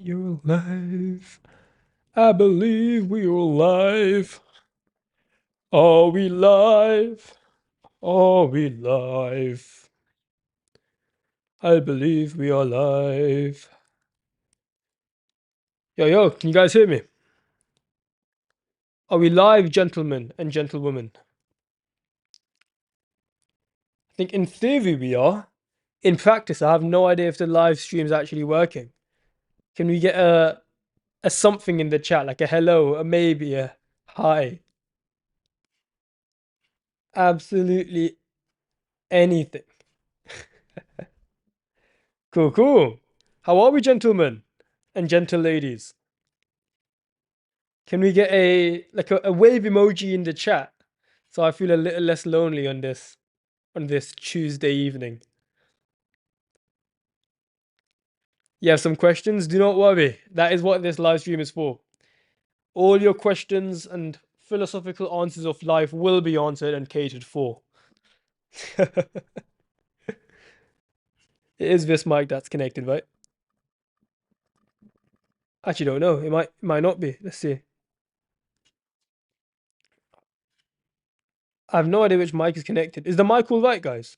You're live. I believe we're live. Are we live? Are we live? I believe we are live. Yo, can you guys hear me? Are we live, gentlemen and gentlewomen? I think in theory we are. In practice, I have no idea if the live stream is actually working. Can we get a something in the chat, like a hello, a maybe, a hi? Absolutely anything. Cool. How are we, gentlemen and gentle ladies? Can we get a wave emoji in the chat so I feel a little less lonely on this Tuesday evening? You have some questions? Do not worry. That is what this live stream is for. All your questions and philosophical answers of life will be answered and catered for. It is this mic that's connected, right? Actually, don't know. It might not be. Let's see. I have no idea which mic is connected. Is the mic all right, guys?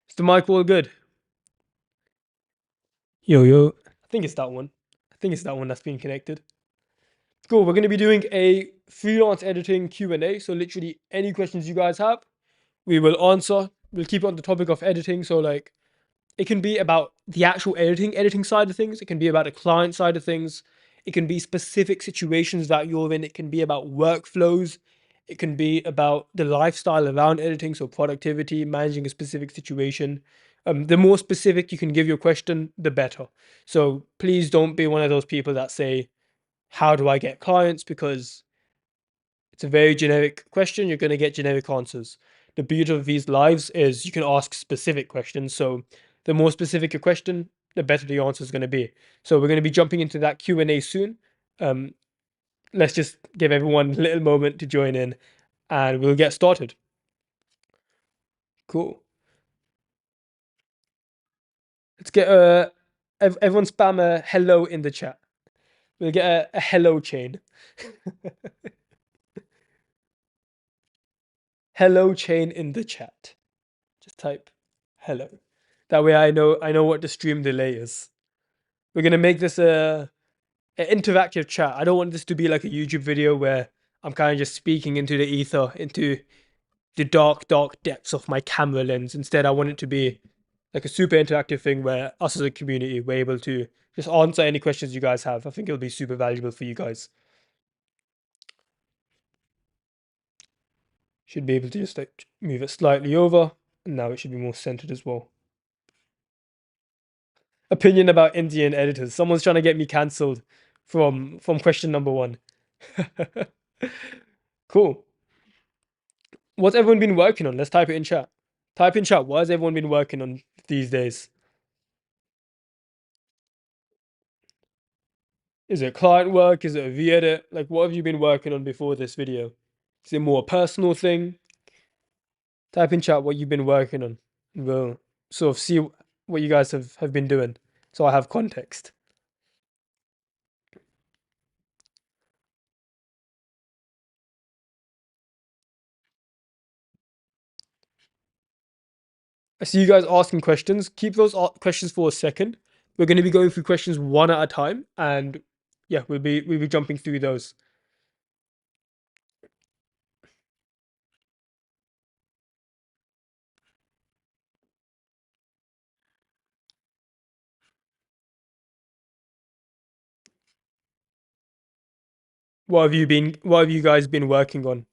Is the mic all good? Yo. I think it's that one. I think it's that one that's been connected. Cool. We're going to be doing a freelance editing Q&A. So literally any questions you guys have, we will answer. We'll keep it on the topic of editing. So like it can be about the actual editing side of things. It can be about the client side of things. It can be specific situations that you're in. It can be about workflows. It can be about the lifestyle around editing. So productivity, managing a specific situation. The more specific you can give your question, the better. So please don't be one of those people that say, how do I get clients? Because it's a very generic question. You're going to get generic answers. The beauty of these lives is you can ask specific questions. So the more specific your question, the better the answer is going to be. So we're going to be jumping into that Q&A soon. Let's just give everyone a little moment to join in and we'll get started. Cool. Let's get everyone spam a hello in the chat. We'll get a hello chain. Hello chain in the chat. Just type hello. That way I know what the stream delay is. We're gonna make this an interactive chat. I don't want this to be like a YouTube video where I'm kind of just speaking into the ether, into the dark depths of my camera lens. Instead, I want it to be like a super interactive thing where us as a community, we're able to just answer any questions you guys have. I think it'll be super valuable for you guys. Should be able to just like move it slightly over, and now it should be more centered as well. Opinion about Indian editors. Someone's trying to get me cancelled from question number 1. Cool. What's everyone been working on? Let's type it in chat. Type in chat. What has everyone been working on these days? Is it client work? Is it a V-edit? Like, what have you been working on before this video? Is it more a personal thing? Type in chat what you've been working on. We'll sort of see what you guys have been doing, so I have context. I see you guys asking questions. Keep those questions for a second. We're going to be going through questions one at a time, and yeah, we'll be jumping through those. What have you guys been working on?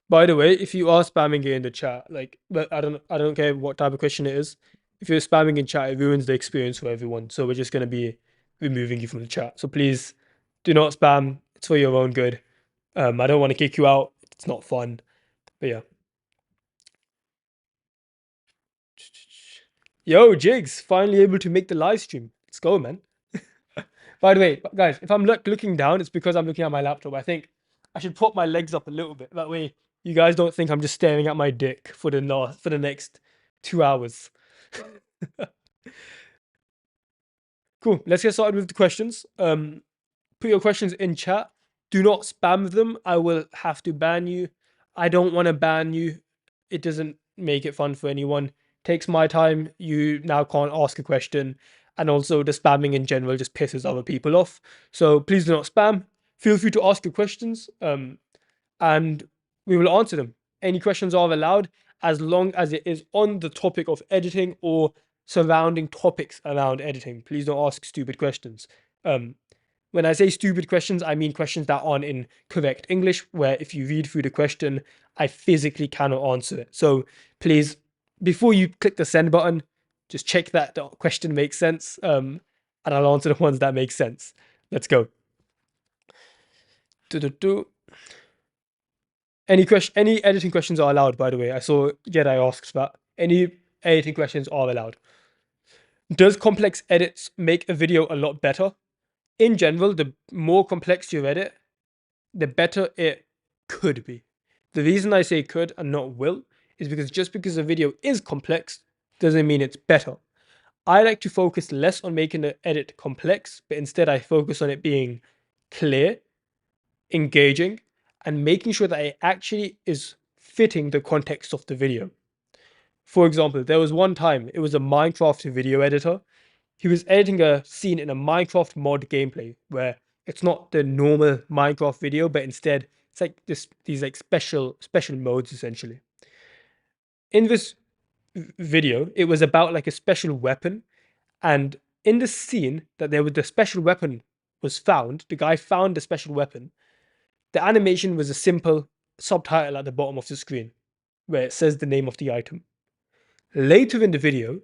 By the way, if you are spamming it in the chat, like, but I don't care what type of question it is. If you're spamming in chat, it ruins the experience for everyone. So we're just gonna be removing you from the chat. So please do not spam. It's for your own good. I don't want to kick you out. It's not fun. But yeah. Yo, Jigs, finally able to make the live stream. Let's go, man. By the way, guys, if I'm looking down, it's because I'm looking at my laptop. I think I should put my legs up a little bit. That way You guys don't think I'm just staring at my dick for the next 2 hours. Cool. Let's get started with the questions. Put your questions in chat. Do not spam them. I will have to ban you. I don't want to ban you. It doesn't make it fun for anyone. Takes my time. You now can't ask a question. And also the spamming in general just pisses other people off. So please do not spam. Feel free to ask your questions. And we will answer them. Any questions are allowed as long as it is on the topic of editing or surrounding topics around editing. Please don't ask stupid questions. When I say stupid questions, I mean questions that aren't in correct English, where if you read through the question, I physically cannot answer it. So please, before you click the send button, just check that the question makes sense. And I'll answer the ones that make sense. Let's go. Any editing questions are allowed, by the way. I saw Jedi asks that. Any editing questions are allowed. Does complex edits make a video a lot better? In general, the more complex you edit, the better it could be. The reason I say could and not will is because just because a video is complex doesn't mean it's better. I like to focus less on making the edit complex, but instead I focus on it being clear, engaging, and making sure that it actually is fitting the context of the video. For example, there was one time, it was a Minecraft video editor. He was editing a scene in a Minecraft mod gameplay where it's not the normal Minecraft video, but instead it's like these like special modes essentially. In this video, it was about like a special weapon, and in the scene that the special weapon was found, the guy found the special weapon. The animation was a simple subtitle at the bottom of the screen where it says the name of the item. Later in the video,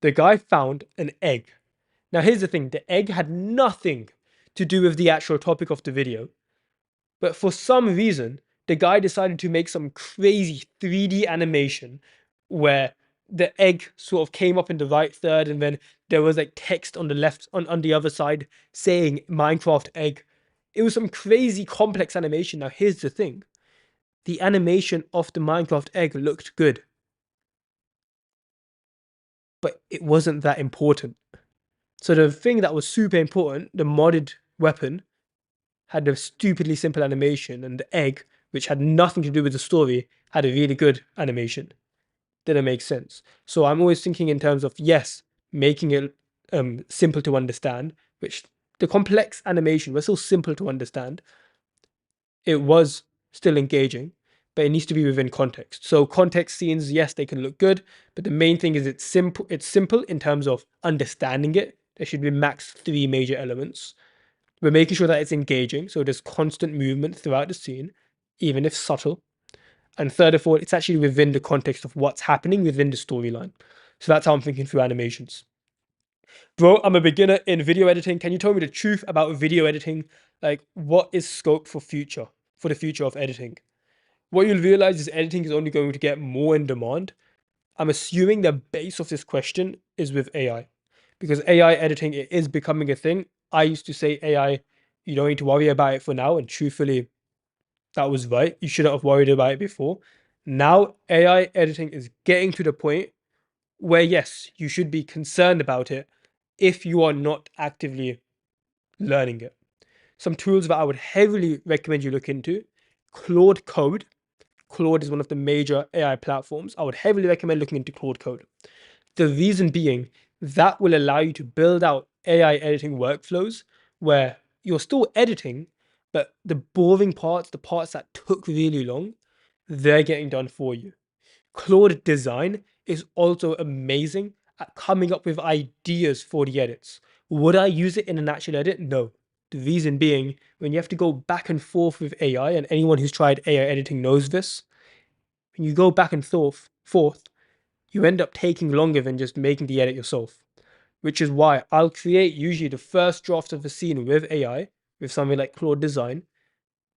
the guy found an egg. Now here's the thing, the egg had nothing to do with the actual topic of the video, but for some reason, the guy decided to make some crazy 3D animation where the egg sort of came up in the right third and then there was like text on the left, on the other side saying Minecraft egg. It was some crazy complex animation. Now here's the thing, the animation of the Minecraft egg looked good, but it wasn't that important. So the thing that was super important, the modded weapon, had a stupidly simple animation, and the egg, which had nothing to do with the story, had a really good animation. Didn't make sense. So I'm always thinking in terms of, yes, making it simple to understand, which the complex animation was still simple to understand. It was still engaging, but it needs to be within context. So context scenes, yes, they can look good, but the main thing is it's simple in terms of understanding it. There should be max 3 major elements. We're making sure that it's engaging, so there's constant movement throughout the scene, even if subtle. And third of all, it's actually within the context of what's happening within the storyline. So that's how I'm thinking through animations. Bro, I'm a beginner in video editing. Can you tell me the truth about video editing? Like, what is scope for the future of editing? What you'll realize is editing is only going to get more in demand. I'm assuming the base of this question is with AI, because AI editing, it is becoming a thing. I used to say AI, you don't need to worry about it for now, and truthfully, that was right. You shouldn't have worried about it before. Now, AI editing is getting to the point where, yes, you should be concerned about it if you are not actively learning it. Some tools that I would heavily recommend you look into: Claude Code. Claude is one of the major AI platforms. I would heavily recommend looking into Claude Code. The reason being, that will allow you to build out AI editing workflows where you're still editing, but the boring parts, the parts that took really long, they're getting done for you. Claude Design is also amazing at coming up with ideas for the edits. Would I use it in an actual edit? No. The reason being, when you have to go back and forth with AI, and anyone who's tried AI editing knows this, when you go back and forth, you end up taking longer than just making the edit yourself. Which is why I'll create usually the first draft of a scene with AI, with something like Claude Design,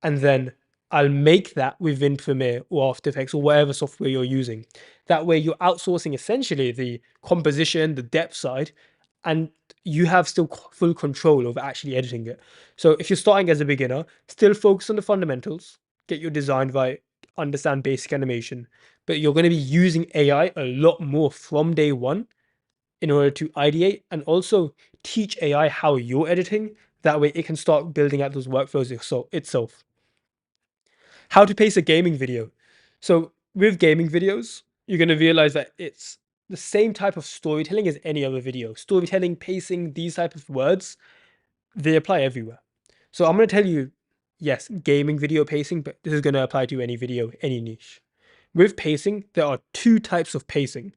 and then I'll make that within Premiere or After Effects or whatever software you're using. That way you're outsourcing essentially the composition, the depth side, and you have still full control over actually editing it. So if you're starting as a beginner, still focus on the fundamentals, get your design right, understand basic animation, but you're going to be using AI a lot more from day one in order to ideate and also teach AI how you're editing. That way it can start building out those workflows itself. How to pace a gaming video. So with gaming videos, you're going to realize that it's the same type of storytelling as any other video. Storytelling, pacing, these type of words, they apply everywhere. So I'm going to tell you, yes, gaming video pacing, but this is going to apply to any video, any niche. With pacing, there are two types of pacing.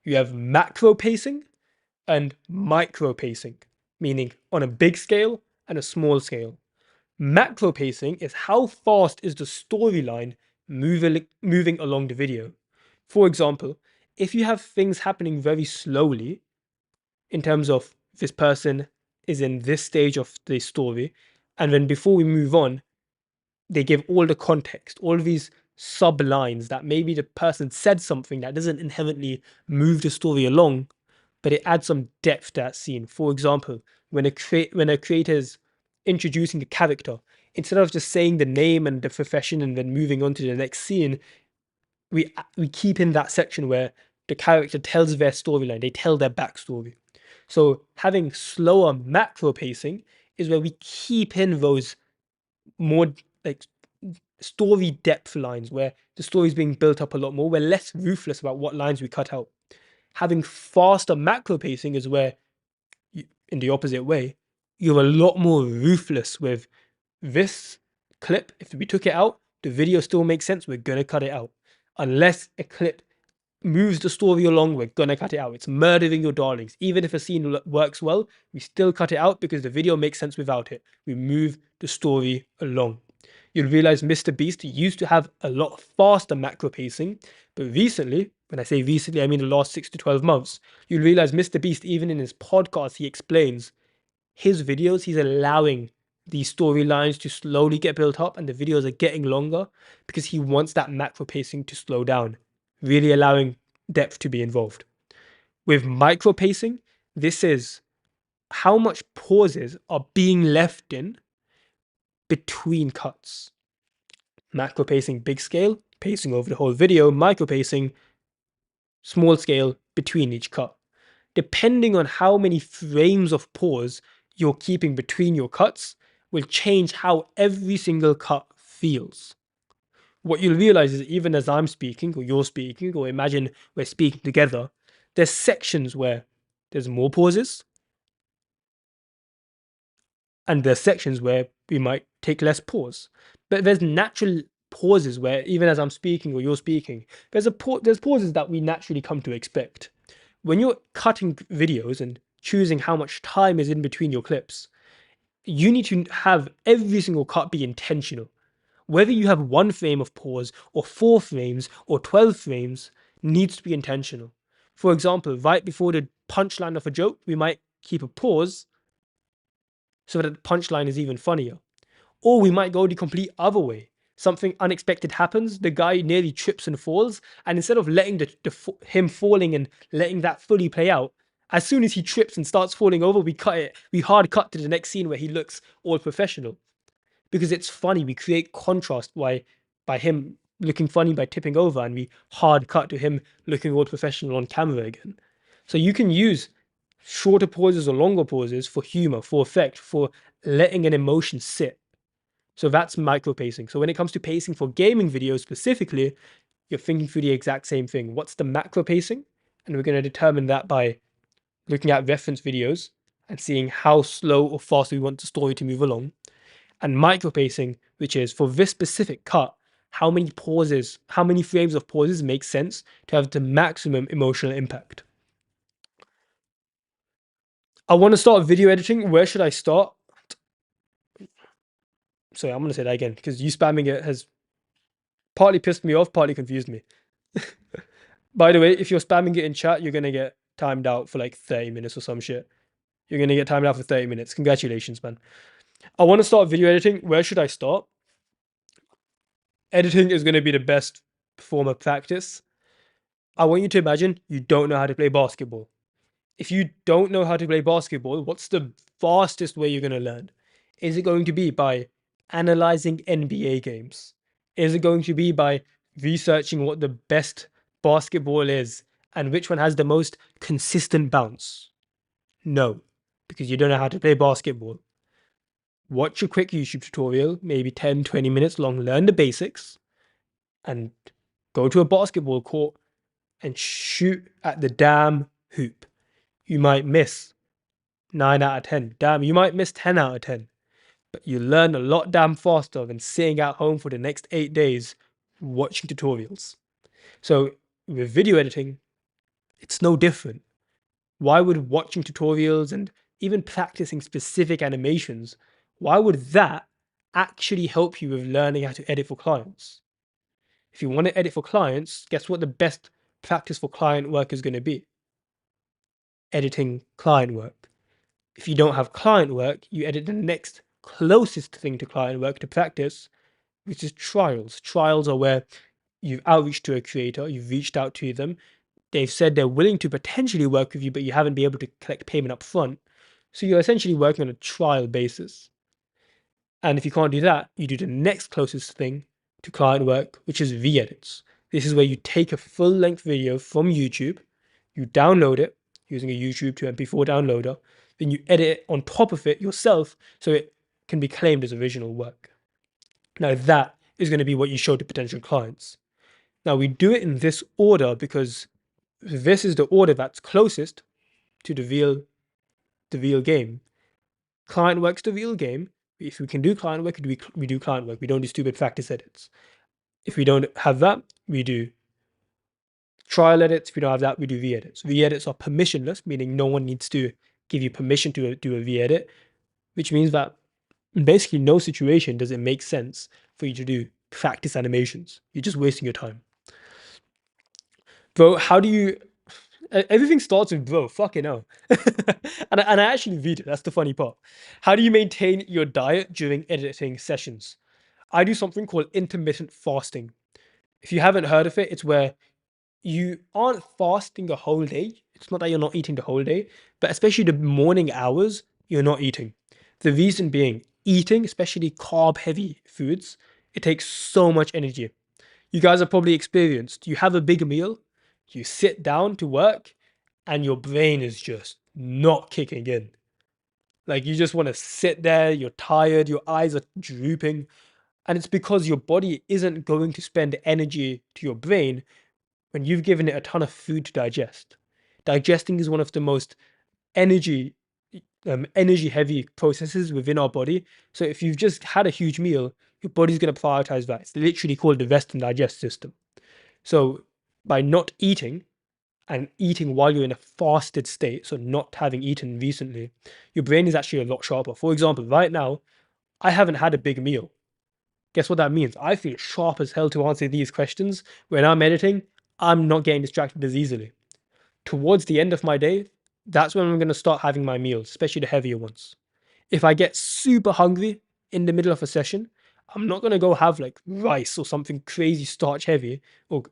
You have macro pacing and micro pacing, meaning on a big scale and a small scale. Macro pacing is how fast is the storyline moving along the video. For example, if you have things happening very slowly, in terms of this person is in this stage of the story, and then before we move on, they give all the context, all of these sub lines that maybe the person said something that doesn't inherently move the story along, but it adds some depth to that scene. For example, when a creator's introducing a character, instead of just saying the name and the profession and then moving on to the next scene, we keep in that section where the character tells their storyline, they tell their backstory. So having slower macro pacing is where we keep in those more like story depth lines where the story is being built up a lot more. We're less ruthless about what lines we cut out. Having faster macro pacing is where, in the opposite way, you're a lot more ruthless with this clip. If we took it out, the video still makes sense. We're going to cut it out. Unless a clip moves the story along, we're going to cut it out. It's murdering your darlings. Even if a scene works well, we still cut it out because the video makes sense without it. We move the story along. You'll realize Mr. Beast used to have a lot faster macro pacing, but recently, when I say recently, I mean the last 6 to 12 months, you'll realize Mr. Beast, even in his podcast, he explains his videos, he's allowing these storylines to slowly get built up and the videos are getting longer because he wants that macro pacing to slow down, really allowing depth to be involved. With micro pacing, this is how much pauses are being left in between cuts. Macro pacing, big scale, pacing over the whole video, micro pacing, small scale, between each cut. Depending on how many frames of pause you're keeping between your cuts will change how every single cut feels. What you'll realize is even as I'm speaking, or you're speaking, or imagine we're speaking together, there's sections where there's more pauses, and there's sections where we might take less pause. But there's natural pauses where even as I'm speaking or you're speaking, there's pauses that we naturally come to expect. When you're cutting videos and choosing how much time is in between your clips, you need to have every single cut be intentional. Whether you have 1 frame of pause or 4 frames or 12 frames needs to be intentional. For example, right before the punchline of a joke, we might keep a pause so that the punchline is even funnier. Or we might go the complete other way. Something unexpected happens, the guy nearly trips and falls, and instead of letting him falling and letting that fully play out, as soon as he trips and starts falling over, we hard cut to the next scene where he looks all professional. Because it's funny, we create contrast by him looking funny by tipping over, and we hard cut to him looking all professional on camera again. So you can use shorter pauses or longer pauses for humor, for effect, for letting an emotion sit. So that's micro pacing. So when it comes to pacing for gaming videos specifically, you're thinking through the exact same thing. What's the macro pacing? And we're going to determine that by looking at reference videos and seeing how slow or fast we want the story to move along. And micro pacing, which is for this specific cut, how many pauses, how many frames of pauses make sense to have the maximum emotional impact. I want to start video editing. Where should I start? Sorry, I'm going to say that again because you spamming it has partly pissed me off, partly confused me. By the way, if you're spamming it in chat, you're going to get timed out for like 30 minutes or some shit. You're going to get timed out for 30 minutes. Congratulations, man. I want to start video editing. Where should I start? Editing is going to be the best form of practice. I want you to imagine you don't know how to play basketball. If you don't know how to play basketball, what's the fastest way you're going to learn? Is it going to be by analyzing NBA games? Is it going to be by researching what the best basketball is and which one has the most consistent bounce? No, because you don't know how to play basketball. Watch a quick YouTube tutorial, maybe 10, 20 minutes long, learn the basics, and go to a basketball court and shoot at the damn hoop. You might miss 9 out of 10. Damn, you might miss 10 out of 10. But you learn a lot damn faster than sitting at home for the next 8 days watching tutorials. So with video editing, it's no different. Why would watching tutorials and even practicing specific animations, why would that actually help you with learning how to edit for clients? If you want to edit for clients, guess what the best practice for client work is going to be? Editing client work. If you don't have client work, you edit the next closest thing to client work to practice, which is trials. Trials are where you've outreached to a creator, you've reached out to them, they've said they're willing to potentially work with you, but you haven't been able to collect payment up front. So you're essentially working on a trial basis. And if you can't do that, you do the next closest thing to client work, which is V-edits. This is where you take a full-length video from YouTube, you download it using a YouTube to MP4 downloader, then you edit it on top of it yourself so it can be claimed as original work. Now that is going to be what you show to potential clients. Now we do it in this order because this is the order that's closest to the real game. Client work's the real game. If we can do client work, we do client work. We don't do stupid practice edits. If we don't have that, we do trial edits. If we don't have that, we do V-edits. V-edits are permissionless, meaning no one needs to give you permission to do a V-edit, which means that in basically no situation does it make sense for you to do practice animations. You're just wasting your time. Bro, how do you... Everything starts with bro, fucking hell. and I actually read it, that's the funny part. How do you maintain your diet during editing sessions? I do something called intermittent fasting. If you haven't heard of it, it's where you aren't fasting a whole day. It's not that you're not eating the whole day, but especially the morning hours, you're not eating. The reason being, eating, especially carb-heavy foods, it takes so much energy. You guys have probably experienced, you have a big meal, you sit down to work, and your brain is just not kicking in. Like you just want to sit there, you're tired, your eyes are drooping, and it's because your body isn't going to spend energy to your brain when you've given it a ton of food to digest. Digesting is one of the most energy heavy processes within our body. So if you've just had a huge meal, your body's going to prioritize that. It's literally called the rest and digest system. So by not eating and eating while you're in a fasted state, so not having eaten recently, your brain is actually a lot sharper. For example, right now, I haven't had a big meal. Guess what that means? I feel sharp as hell to answer these questions. When I'm editing, I'm not getting distracted as easily. Towards the end of my day, that's when I'm going to start having my meals, especially the heavier ones. If I get super hungry in the middle of a session, I'm not going to go have like rice or something crazy starch heavy or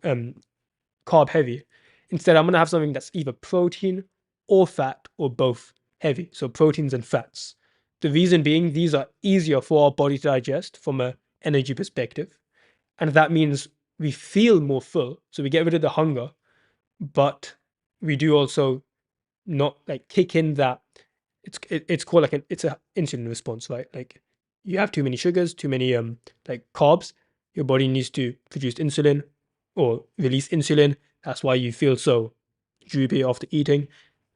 carb heavy. Instead, I'm going to have something that's either protein or fat or both heavy. So proteins and fats. The reason being, these are easier for our body to digest from an energy perspective. And that means we feel more full. So we get rid of the hunger, but we do also not like kick in that it's called like it's a insulin response, right? Like you have too many sugars, too many like carbs, your body needs to produce insulin or release insulin. That's why you feel so droopy after eating.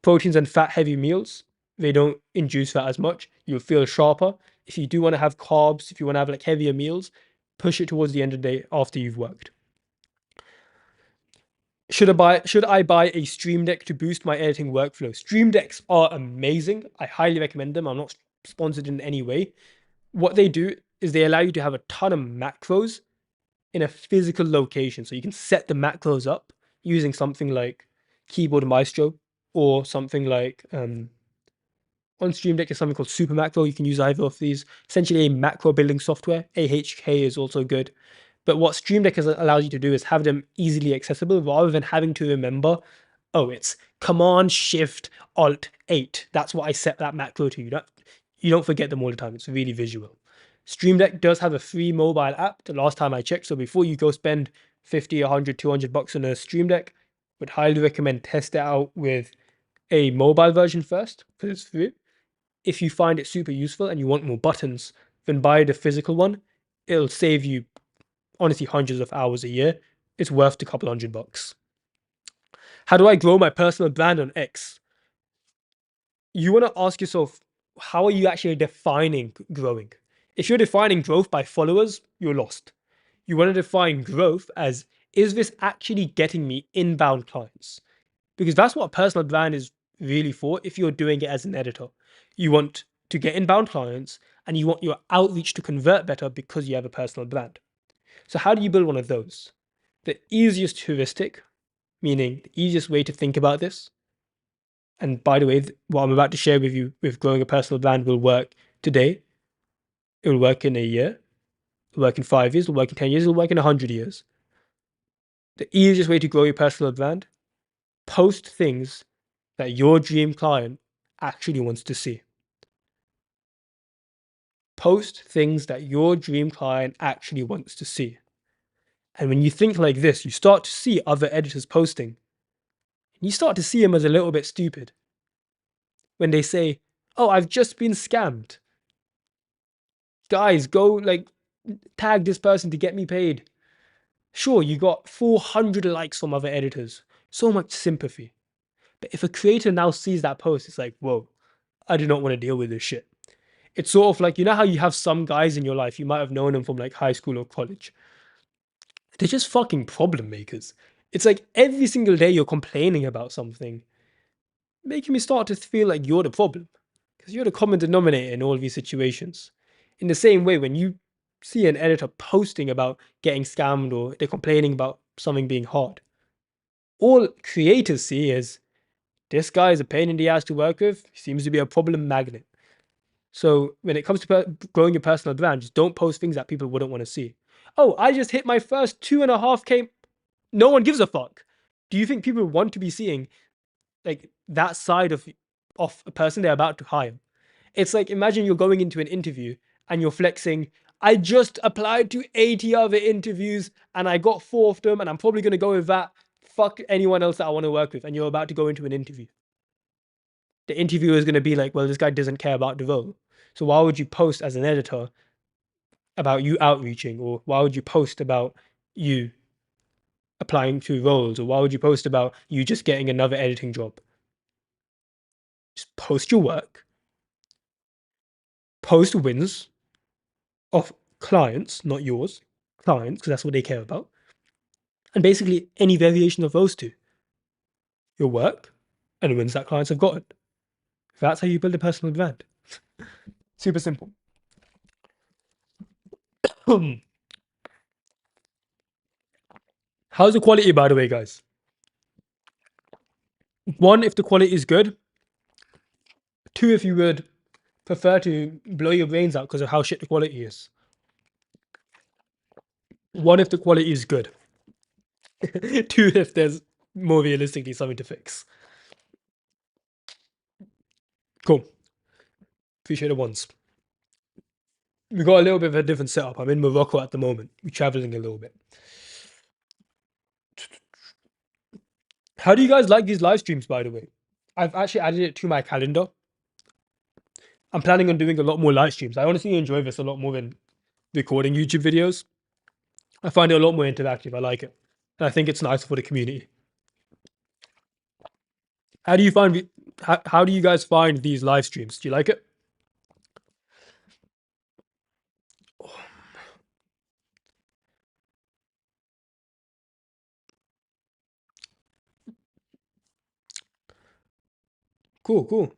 Proteins and fat heavy meals, they don't induce that as much. You'll feel sharper. If you do want to have carbs, if you want to have like heavier meals, push it towards the end of the day after you've worked. Should I buy a Stream Deck to boost my editing workflow? Stream Decks are amazing. I highly recommend them. I'm not sponsored in any way. What they do is they allow you to have a ton of macros in a physical location. So you can set the macros up using something like Keyboard Maestro or something like on Stream Deck is something called Super Macro. You can use either of these. Essentially a macro building software. AHK is also good. But what Stream Deck allows you to do is have them easily accessible rather than having to remember, oh, it's Command Shift Alt 8. That's what I set that macro to. You don't forget them all the time. It's really visual. Stream Deck does have a free mobile app the last time I checked. So before you go spend 50, 100, $200 on a Stream Deck, would highly recommend test it out with a mobile version first because it's free. If you find it super useful and you want more buttons, then buy the physical one. It'll save you honestly hundreds of hours a year. It's worth a couple $100. How do I grow my personal brand on X? You want to ask yourself, how are you actually defining growing? If you're defining growth by followers, you're lost. You want to define growth as, is this actually getting me inbound clients? Because that's what a personal brand is really for if you're doing it as an editor. You want to get inbound clients and you want your outreach to convert better because you have a personal brand. So, how do you build one of those? The easiest heuristic, meaning the easiest way to think about this, and by the way, what I'm about to share with you with growing a personal brand will work today. It will work in a year, it'll work in 5 years, it'll work in 10 years, it'll work in 100 years. The easiest way to grow your personal brand, post things that your dream client actually wants to see. Post things that your dream client actually wants to see. And when you think like this, you start to see other editors posting. And you start to see them as a little bit stupid. When they say, oh, I've just been scammed. Guys, go like tag this person to get me paid. Sure, you got 400 likes from other editors. So much sympathy. But if a creator now sees that post, it's like, whoa, I do not want to deal with this shit. It's sort of like, you know how you have some guys in your life, you might have known them from like high school or college. They're just fucking problem makers. It's like every single day you're complaining about something, making me start to feel like you're the problem. Because you're the common denominator in all of these situations. In the same way, when you see an editor posting about getting scammed or they're complaining about something being hard, all creators see is this guy is a pain in the ass to work with. He seems to be a problem magnet. So when it comes to growing your personal brand, just don't post things that people wouldn't want to see. Oh, I just hit my first 2.5K. No one gives a fuck. Do you think people want to be seeing like that side of a person they're about to hire? It's like, imagine you're going into an interview and you're flexing. I just applied to 80 other interviews and I got 4 of them and I'm probably going to go with that. Fuck anyone else that I want to work with. And you're about to go into an interview. The interviewer is going to be like, well, this guy doesn't care about the role. So why would you post as an editor about you outreaching? Or why would you post about you applying to roles? Or why would you post about you just getting another editing job? Just post your work. Post wins of clients, not yours, clients, because that's what they care about. And basically any variation of those two, your work and wins that clients have gotten. That's how you build a personal brand. Super simple. How's the quality, by the way, guys? 1, if the quality is good. 2, if you would prefer to blow your brains out because of how shit the quality is. 1, if the quality is good. 2, if there's more realistically something to fix. Cool. Appreciate the ones. We got a little bit of a different setup. I'm in Morocco at the moment. We're traveling a little bit. How do you guys like these live streams, by the way? I've actually added it to my calendar. I'm planning on doing a lot more live streams. I honestly enjoy this a lot more than recording YouTube videos. I find it a lot more interactive. I like it. And I think it's nice for the community. How do you find how do you guys find these live streams? Do you like it? Cool, cool.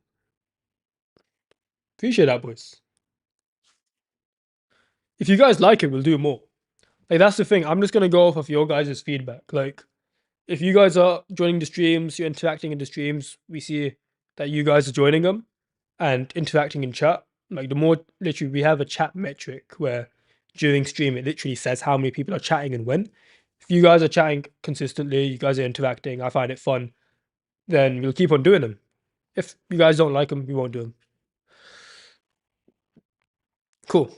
Appreciate that, boys. If you guys like it, we'll do more. Like that's the thing. I'm just gonna go off of your guys' feedback. Like if you guys are joining the streams, you're interacting in the streams, we see that you guys are joining them and interacting in chat. Like the more literally we have a chat metric where during stream it literally says how many people are chatting and when. If you guys are chatting consistently, you guys are interacting, I find it fun, then we'll keep on doing them. If you guys don't like them, we won't do them. Cool.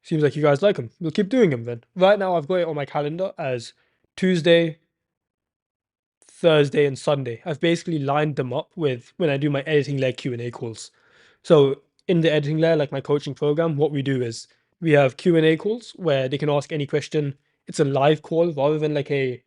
Seems like you guys like them. We'll keep doing them then. Right now, I've got it on my calendar as Tuesday, Thursday, and Sunday. I've basically lined them up with when I do my editing layer Q&A calls. So in the editing layer, like my coaching program, what we do is we have Q&A calls where they can ask any question. It's a live call rather than like a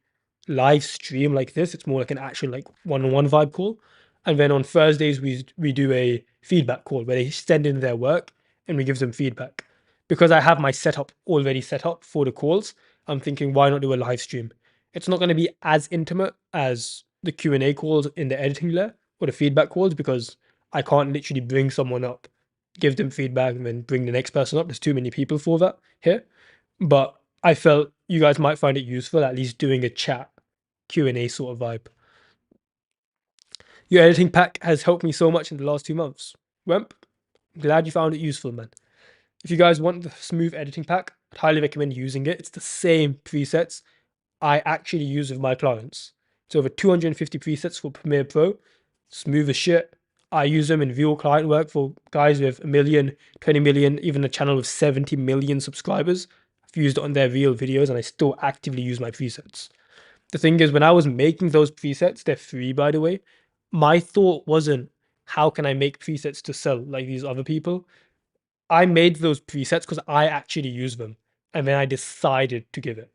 live stream like this. It's more like an actual like one-on-one vibe call. And then on Thursdays we do a feedback call where they send in their work and we give them feedback. Because I have my setup already set up for the calls, I'm thinking why not do a live stream? It's not going to be as intimate as the Q&A calls in the editing layer or the feedback calls because I can't literally bring someone up, give them feedback, and then bring the next person up. There's too many people for that here. But I felt you guys might find it useful, at least doing a chat Q&A sort of vibe. Your editing pack has helped me so much in the last 2 months. Wemp, glad you found it useful, man. If you guys want the smooth editing pack, I'd highly recommend using it. It's the same presets I actually use with my clients. It's over 250 presets for Premiere Pro. Smooth as shit. I use them in real client work for guys with 1 million, 20 million, even a channel with 70 million subscribers. I've used it on their real videos and I still actively use my presets. The thing is, when I was making those presets, they're free, by the way, my thought wasn't, how can I make presets to sell like these other people? I made those presets because I actually use them. And then I decided to give it.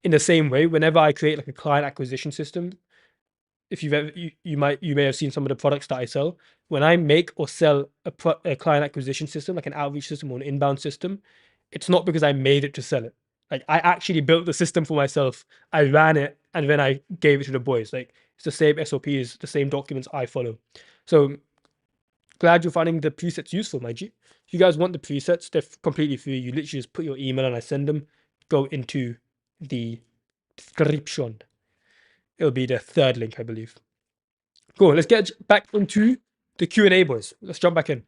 In the same way, whenever I create like a client acquisition system, if you've ever, you may have seen some of the products that I sell. When I make or sell a client acquisition system, like an outreach system or an inbound system, it's not because I made it to sell it. Like I actually built the system for myself. I ran it and then I gave it to the boys. Like it's the same SOPs, the same documents I follow. So glad you're finding the presets useful, my G. If you guys want the presets, they're completely free. You literally just put your email and I send them. Go into the description. It'll be the third link, I believe. Cool. Let's get back into the Q&A, boys. Let's jump back in.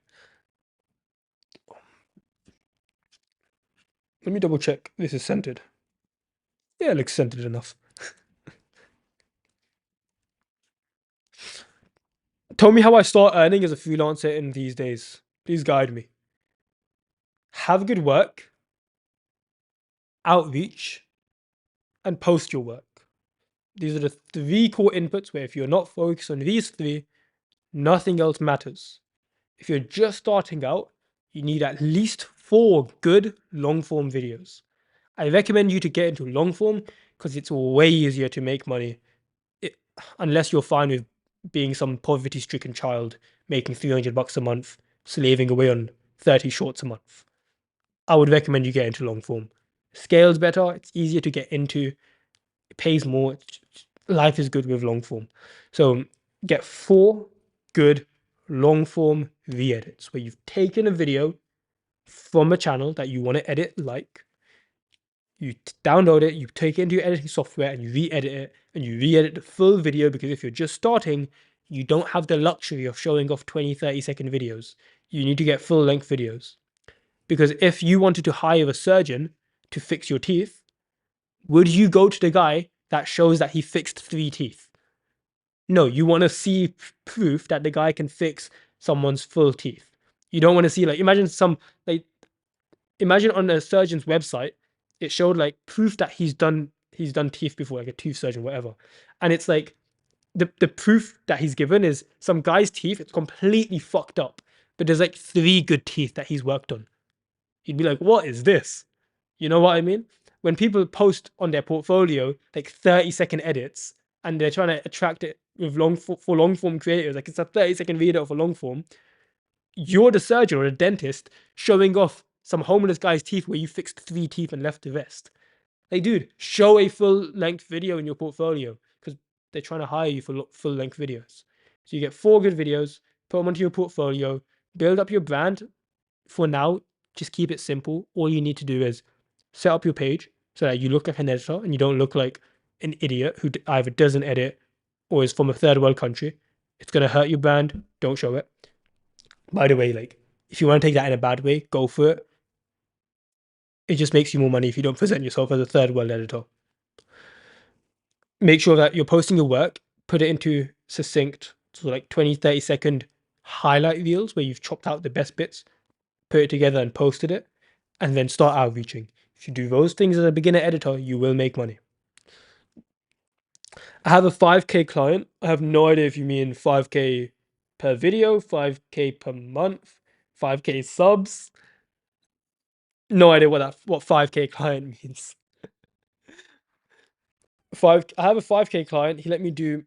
Let me double check this is centered. Yeah, it looks centered enough. Tell me how I start earning as a freelancer in these days. Please guide me. Have good work, outreach, and post your work. These are the 3 core inputs where if you're not focused on these 3, nothing else matters. If you're just starting out, you need at least 4 good long form videos. I recommend you to get into long form because it's way easier to make money, unless you're fine with being some poverty stricken child making $300 a month, slaving away on 30 shorts a month. I would recommend you get into long form. Scales better, it's easier to get into, it pays more. Life is good with long form. So get 4 good long form re-edits where you've taken a video from a channel that you want to edit, like you download it, you take it into your editing software and you re-edit it, and you re-edit the full video, because if you're just starting, you don't have the luxury of showing off 20-30 second videos. You need to get full length videos. Because if you wanted to hire a surgeon to fix your teeth, would you go to the guy that shows that he fixed 3 teeth? No, you want to see proof that the guy can fix someone's full teeth. You don't want to see, like, imagine on a surgeon's website, it showed like proof that he's done teeth before, like a tooth surgeon, whatever. And it's like the proof that he's given is some guy's teeth, it's completely fucked up, but there's like 3 good teeth that he's worked on. You'd be like, what is this? You know what I mean? When people post on their portfolio like 30-second edits and they're trying to attract it with for long form creators, like it's a 30-second video for long form, you're the surgeon or the dentist showing off some homeless guy's teeth where you fixed 3 teeth and left the rest. Like, dude, show a full length video in your portfolio because they're trying to hire you for full length videos. So you get 4 good videos, put them onto your portfolio, build up your brand. For now, just keep it simple. All you need to do is set up your page so that you look like an editor and you don't look like an idiot who either doesn't edit or is from a third world country. It's going to hurt your brand. Don't show it. By the way, like, if you want to take that in a bad way, go for it. It just makes you more money if you don't present yourself as a third world editor. Make sure that you're posting your work, put it into succinct, so like 20-30 second highlight reels where you've chopped out the best bits, put it together and posted it. and then start outreaching. If you do those things as a beginner editor, you will make money. I have a 5K client. I have no idea if you mean 5K per video, 5K per month, 5K subs. No idea what 5K client means. I have a 5K client. He let me do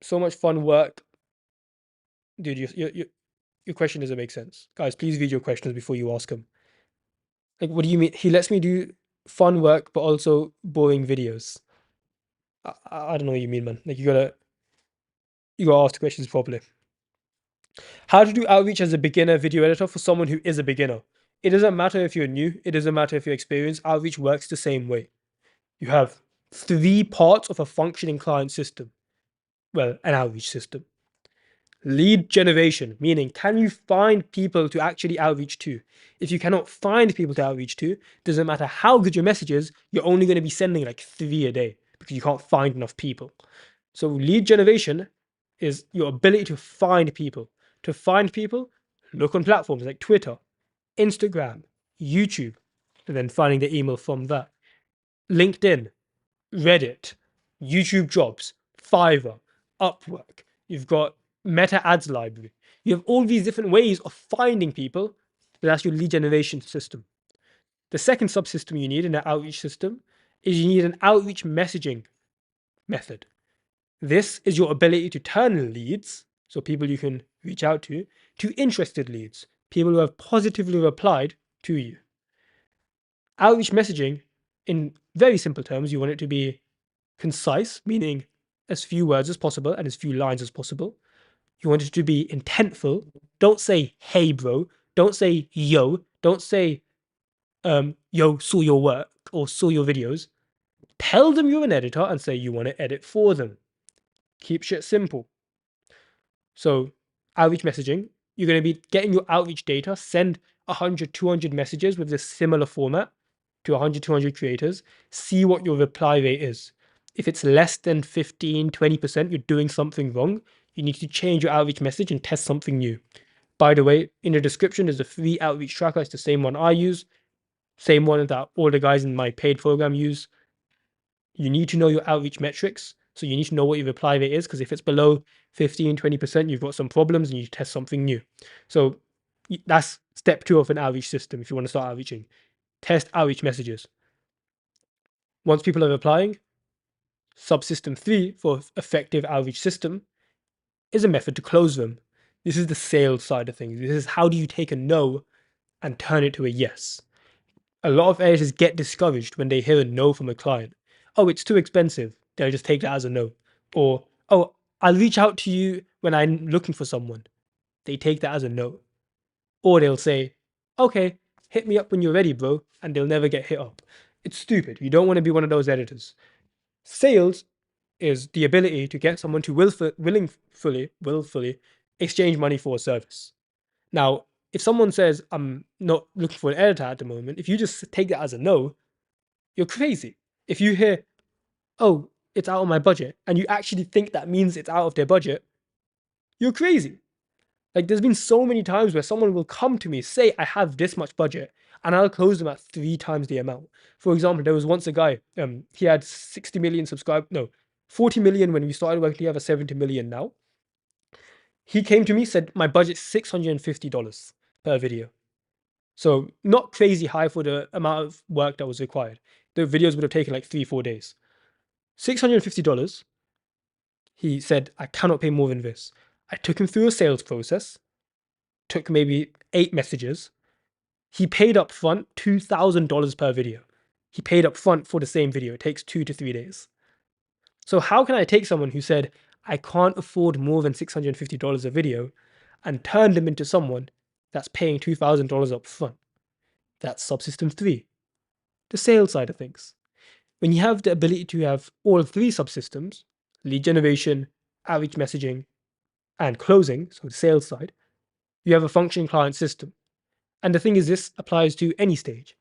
so much fun work. Dude, your question doesn't make sense. Guys, please read your questions before you ask them. Like, what do you mean? He lets me do fun work, but also boring videos. I don't know what you mean, man. Like, you gotta ask the questions properly. How to do outreach as a beginner video editor for someone who is a beginner. It doesn't matter if you're new. It doesn't matter if you're experienced. Outreach works the same way. You have 3 parts of a functioning client system. Well, an outreach system. Lead generation, meaning can you find people to actually outreach to? If you cannot find people to outreach to, doesn't matter how good your message is, you're only going to be sending like 3 a day because you can't find enough people. So lead generation is your ability to find people. To find people, look on platforms like Twitter, Instagram, YouTube, and then finding the email from that. LinkedIn, Reddit, YouTube Jobs, Fiverr, Upwork. You've got Meta Ads Library. You have all these different ways of finding people. That's your lead generation system. The second subsystem you need in an outreach system is you need an outreach messaging method. This is your ability to turn leads, so people you can reach out to interested leads, people who have positively replied to you. Outreach messaging, in very simple terms, you want it to be concise, meaning as few words as possible and as few lines as possible. You want it to be intentful. Don't say, hey, bro. Don't say, yo. Don't say, yo, saw your work or saw your videos. Tell them you're an editor and say you want to edit for them. Keep shit simple. So, outreach messaging, you're going to be getting your outreach data, send 100, 200 messages with this similar format to 100, 200 creators, see what your reply rate is. If it's less than 15, 20%, you're doing something wrong. You need to change your outreach message and test something new. By the way, in the description, there's a free outreach tracker. It's the same one I use, same one that all the guys in my paid program use. You need to know your outreach metrics. So you need to know what your reply rate is, because if it's below 15, 20%, you've got some problems and you test something new. So that's step 2 of an outreach system if you want to start outreaching. Test outreach messages. Once people are replying, subsystem 3 for effective outreach system is a method to close them. This is the sales side of things. This is how do you take a no and turn it to a yes. A lot of editors get discouraged when they hear a no from a client. Oh, it's too expensive. They'll just take that as a no. Or, oh, I'll reach out to you when I'm looking for someone. They take that as a no. Or they'll say, okay, hit me up when you're ready, bro. And they'll never get hit up. It's stupid. You don't want to be one of those editors. Sales is the ability to get someone to willfully exchange money for a service. Now, if someone says, I'm not looking for an editor at the moment, if you just take that as a no, you're crazy. If you hear, oh, it's out of my budget, and you actually think that means it's out of their budget, you're crazy. Like, there's been so many times where someone will come to me, say, I have this much budget, and I'll close them at 3 times the amount. For example, there was once a guy, he had 60 million subscribers, no, 40 million when we started working together, 70 million now. He came to me, said, my budget's $650 per video. So not crazy high for the amount of work that was required. The videos would have taken like 3-4 days. $650. He said, I cannot pay more than this. I took him through a sales process, took maybe 8 messages. He paid up front $2,000 per video. He paid up front for the same video. It takes 2 to 3 days. So how can I take someone who said, I can't afford more than $650 a video and turn them into someone that's paying $2,000 up front? That's subsystem 3, the sales side of things. When you have the ability to have all 3 subsystems, lead generation, outreach messaging, and closing, so the sales side, you have a functioning client system. And the thing is, this applies to any stage.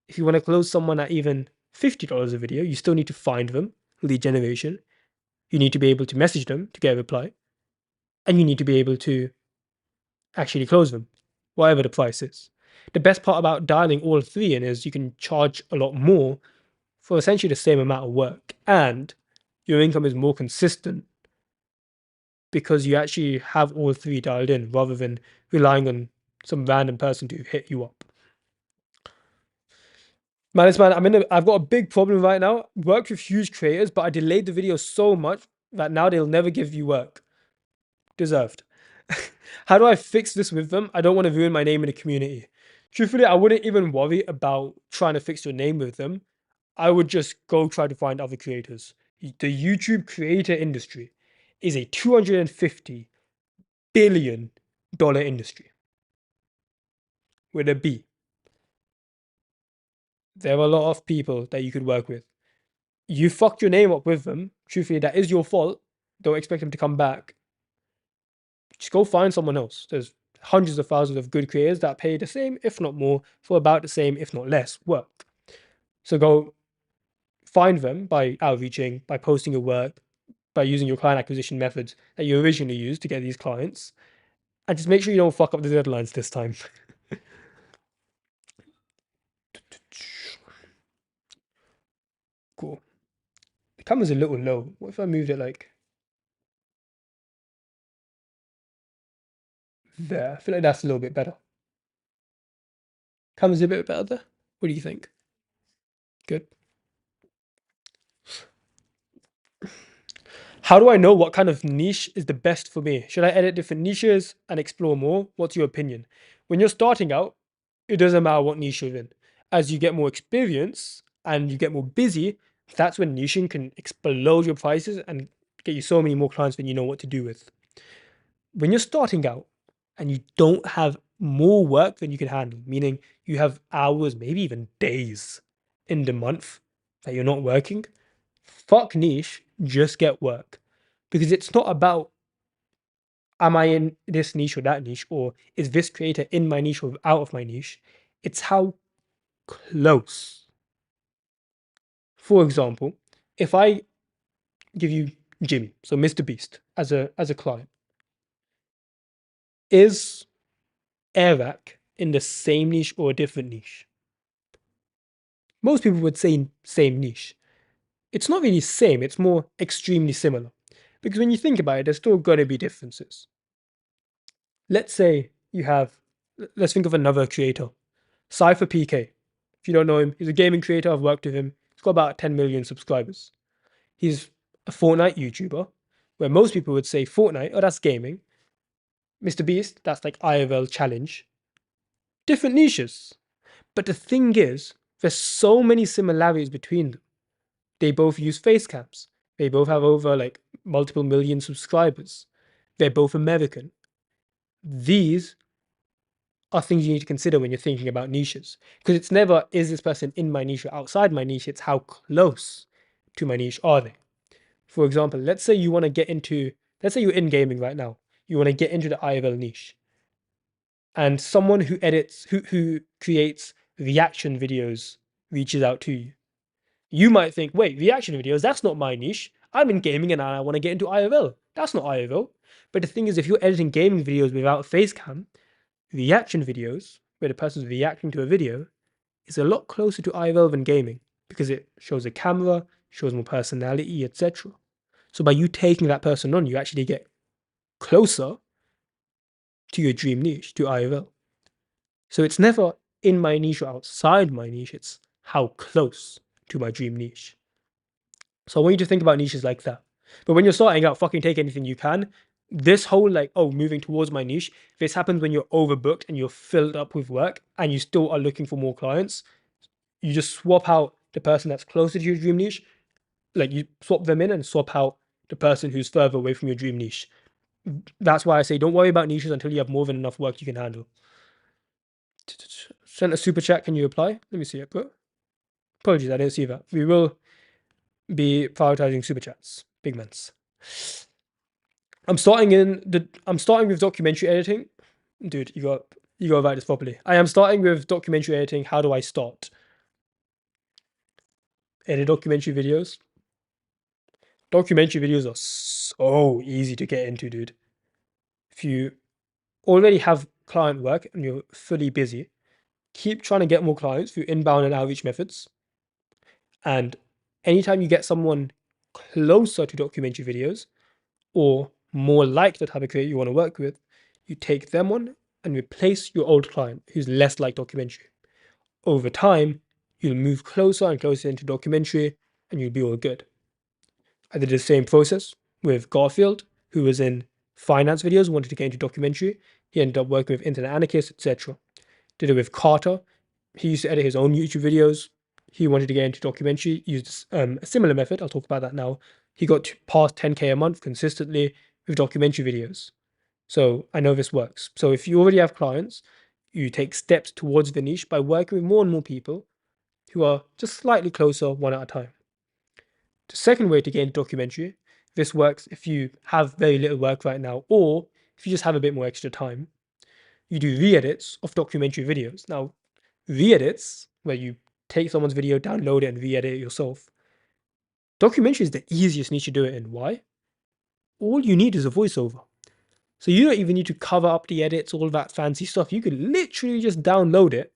If you want to close someone at even $50 a video, you still need to find them, lead generation. You need to be able to message them to get a reply. And you need to be able to actually close them, whatever the price is. The best part about dialing all three in is you can charge a lot more for essentially the same amount of work, and your income is more consistent because you actually have all three dialed in rather than relying on some random person to hit you up. Malice man, I've got a big problem right now. Worked with huge creators, but I delayed the video so much that now they'll never give you work. Deserved. How do I fix this with them? I don't want to ruin my name in the community. Truthfully, I wouldn't even worry about trying to fix your name with them. I would just go try to find other creators. The YouTube creator industry is a $250 billion industry with a B. There are a lot of people that you could work with. You fucked your name up with them. Truthfully, that is your fault. Don't expect them to come back. Just go find someone else. There's hundreds of thousands of good creators that pay the same, if not more, for about the same, if not less, work. So go find them by outreaching, by posting your work, by using your client acquisition methods that you originally used to get these clients, and just make sure you don't fuck up the deadlines this time. Cool. The camera's a little low. What if I moved it like there? I feel like that's a little bit better. Camera's a bit better there. What do you think? Good. How do I know what kind of niche is the best for me? Should I edit different niches and explore more? What's your opinion? When you're starting out, it doesn't matter what niche you're in. As you get more experience and you get more busy, that's when niching can explode your prices and get you so many more clients than you know what to do with. When you're starting out and you don't have more work than you can handle, meaning you have hours, maybe even days in the month that you're not working, fuck niche, just get work. Because it's not about am I in this niche or that niche, or is this creator in my niche or out of my niche? It's how close. For example, if I give you Jimmy, so Mr. Beast, as a client, is Arak in the same niche or a different niche? Most people would say same niche. It's not really same, it's more extremely similar. Because when you think about it, there's still going to be differences. Let's say you have, let's think of another creator, Cypher PK. If you don't know him, he's a gaming creator. I've worked with him. He's got about 10 million subscribers. He's a Fortnite YouTuber, where most people would say Fortnite, oh, that's gaming. Mr. Beast, that's like IRL challenge. Different niches. But the thing is, there's so many similarities between them. They both use face cams. They both have over like multiple million subscribers. They're both American. These are things you need to consider when you're thinking about niches. Because it's never, is this person in my niche or outside my niche? It's how close to my niche are they? For example, let's say you want to get into, let's say you're in gaming right now. You want to get into the IRL niche. And someone who edits, who creates reaction videos reaches out to you. You might think, wait, reaction videos, that's not my niche. I'm in gaming and I want to get into IRL. That's not IRL. But the thing is, if you're editing gaming videos without a face cam, reaction videos, where the person's reacting to a video, is a lot closer to IRL than gaming because it shows a camera, shows more personality, etc. So by you taking that person on, you actually get closer to your dream niche, to IRL. So it's never in my niche or outside my niche, it's how close to my dream niche. So I want you to think about niches like that. But when you're starting out, fucking take anything you can. This whole like, oh, moving towards my niche, this happens when you're overbooked and you're filled up with work and you still are looking for more clients. You just swap out the person that's closer to your dream niche, like you swap them in and swap out the person who's further away from your dream niche. That's why I say don't worry about niches until you have more than enough work you can handle. Sent a super chat, can you reply? Let me see it, bro. Apologies, I didn't see that. We will be prioritizing super chats. Big mans. I'm starting with documentary editing. Dude, you got to write this properly. I am starting with documentary editing. How do I start? Edit documentary videos. Documentary videos are so easy to get into, dude. If you already have client work and you're fully busy, keep trying to get more clients through inbound and outreach methods. And anytime you get someone closer to documentary videos or more like the type of creator you want to work with, you take them on and replace your old client who's less like documentary. Over time, you'll move closer and closer into documentary and you'll be all good. I did the same process with Garfield, who was in finance videos, wanted to get into documentary. He ended up working with Internet Anarchist, etc. Did it with Carter. He used to edit his own YouTube videos. He wanted to get into documentary, used a similar method. I'll talk about that now. He got past 10K a month consistently with documentary videos. So I know this works. So if you already have clients, you take steps towards the niche by working with more and more people who are just slightly closer one at a time. The second way to get into documentary, this works if you have very little work right now, or if you just have a bit more extra time, you do re-edits of documentary videos. Now, re-edits, where you take someone's video, download it, and re-edit it yourself. Documentary is the easiest niche to do it in. Why? All you need is a voiceover. So you don't even need to cover up the edits, all that fancy stuff. You could literally just download it,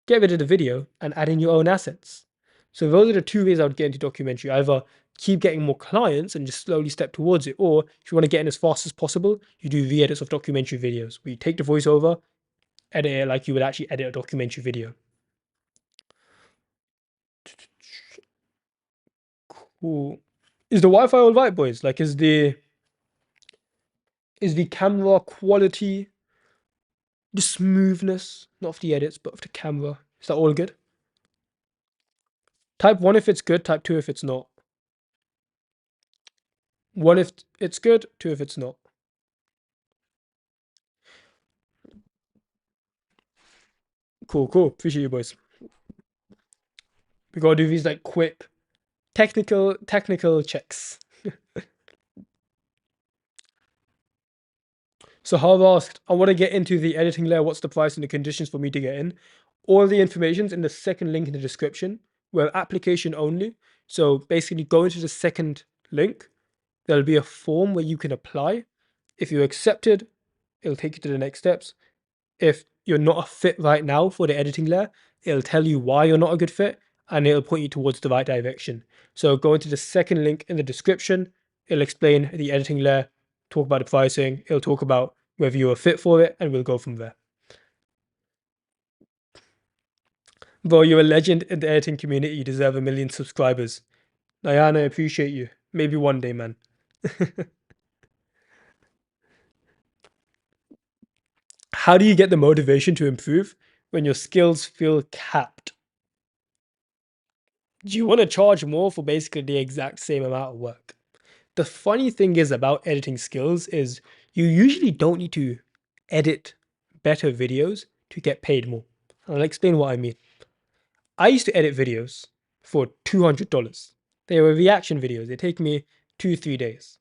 get rid of the video, and add in your own assets. So those are the two ways I would get into documentary. Either keep getting more clients and just slowly step towards it, or if you want to get in as fast as possible, you do re-edits of documentary videos, where you take the voiceover, edit it like you would actually edit a documentary video. Cool. Is the Wi-Fi all right, boys? Like, is the camera quality, the smoothness, not of the edits, but of the camera, is that all good? Type 1 if it's good, type 2 if it's not. 1 if it's good, 2 if it's not. Cool, cool. Appreciate you, boys. We gotta do these like quick technical checks. So Harv asked, I want to get into the editing layer. What's the price and the conditions for me to get in? All the information's in the second link in the description. We're application only. So basically go into the second link. There'll be a form where you can apply. If you're accepted, it'll take you to the next steps. If you're not a fit right now for the editing layer, it'll tell you why you're not a good fit and it'll point you towards the right direction. So go into the second link in the description. It'll explain the editing layer, talk about the pricing. It'll talk about whether you're a fit for it, and we'll go from there. Bro, you're a legend in the editing community. You deserve 1 million subscribers. Diana, I appreciate you. Maybe one day, man. How do you get the motivation to improve when your skills feel capped? Do you want to charge more for basically the exact same amount of work? The funny thing is about editing skills is you usually don't need to edit better videos to get paid more. I'll explain what I mean. I used to edit videos for $200. They were reaction videos. They take me 2-3 days.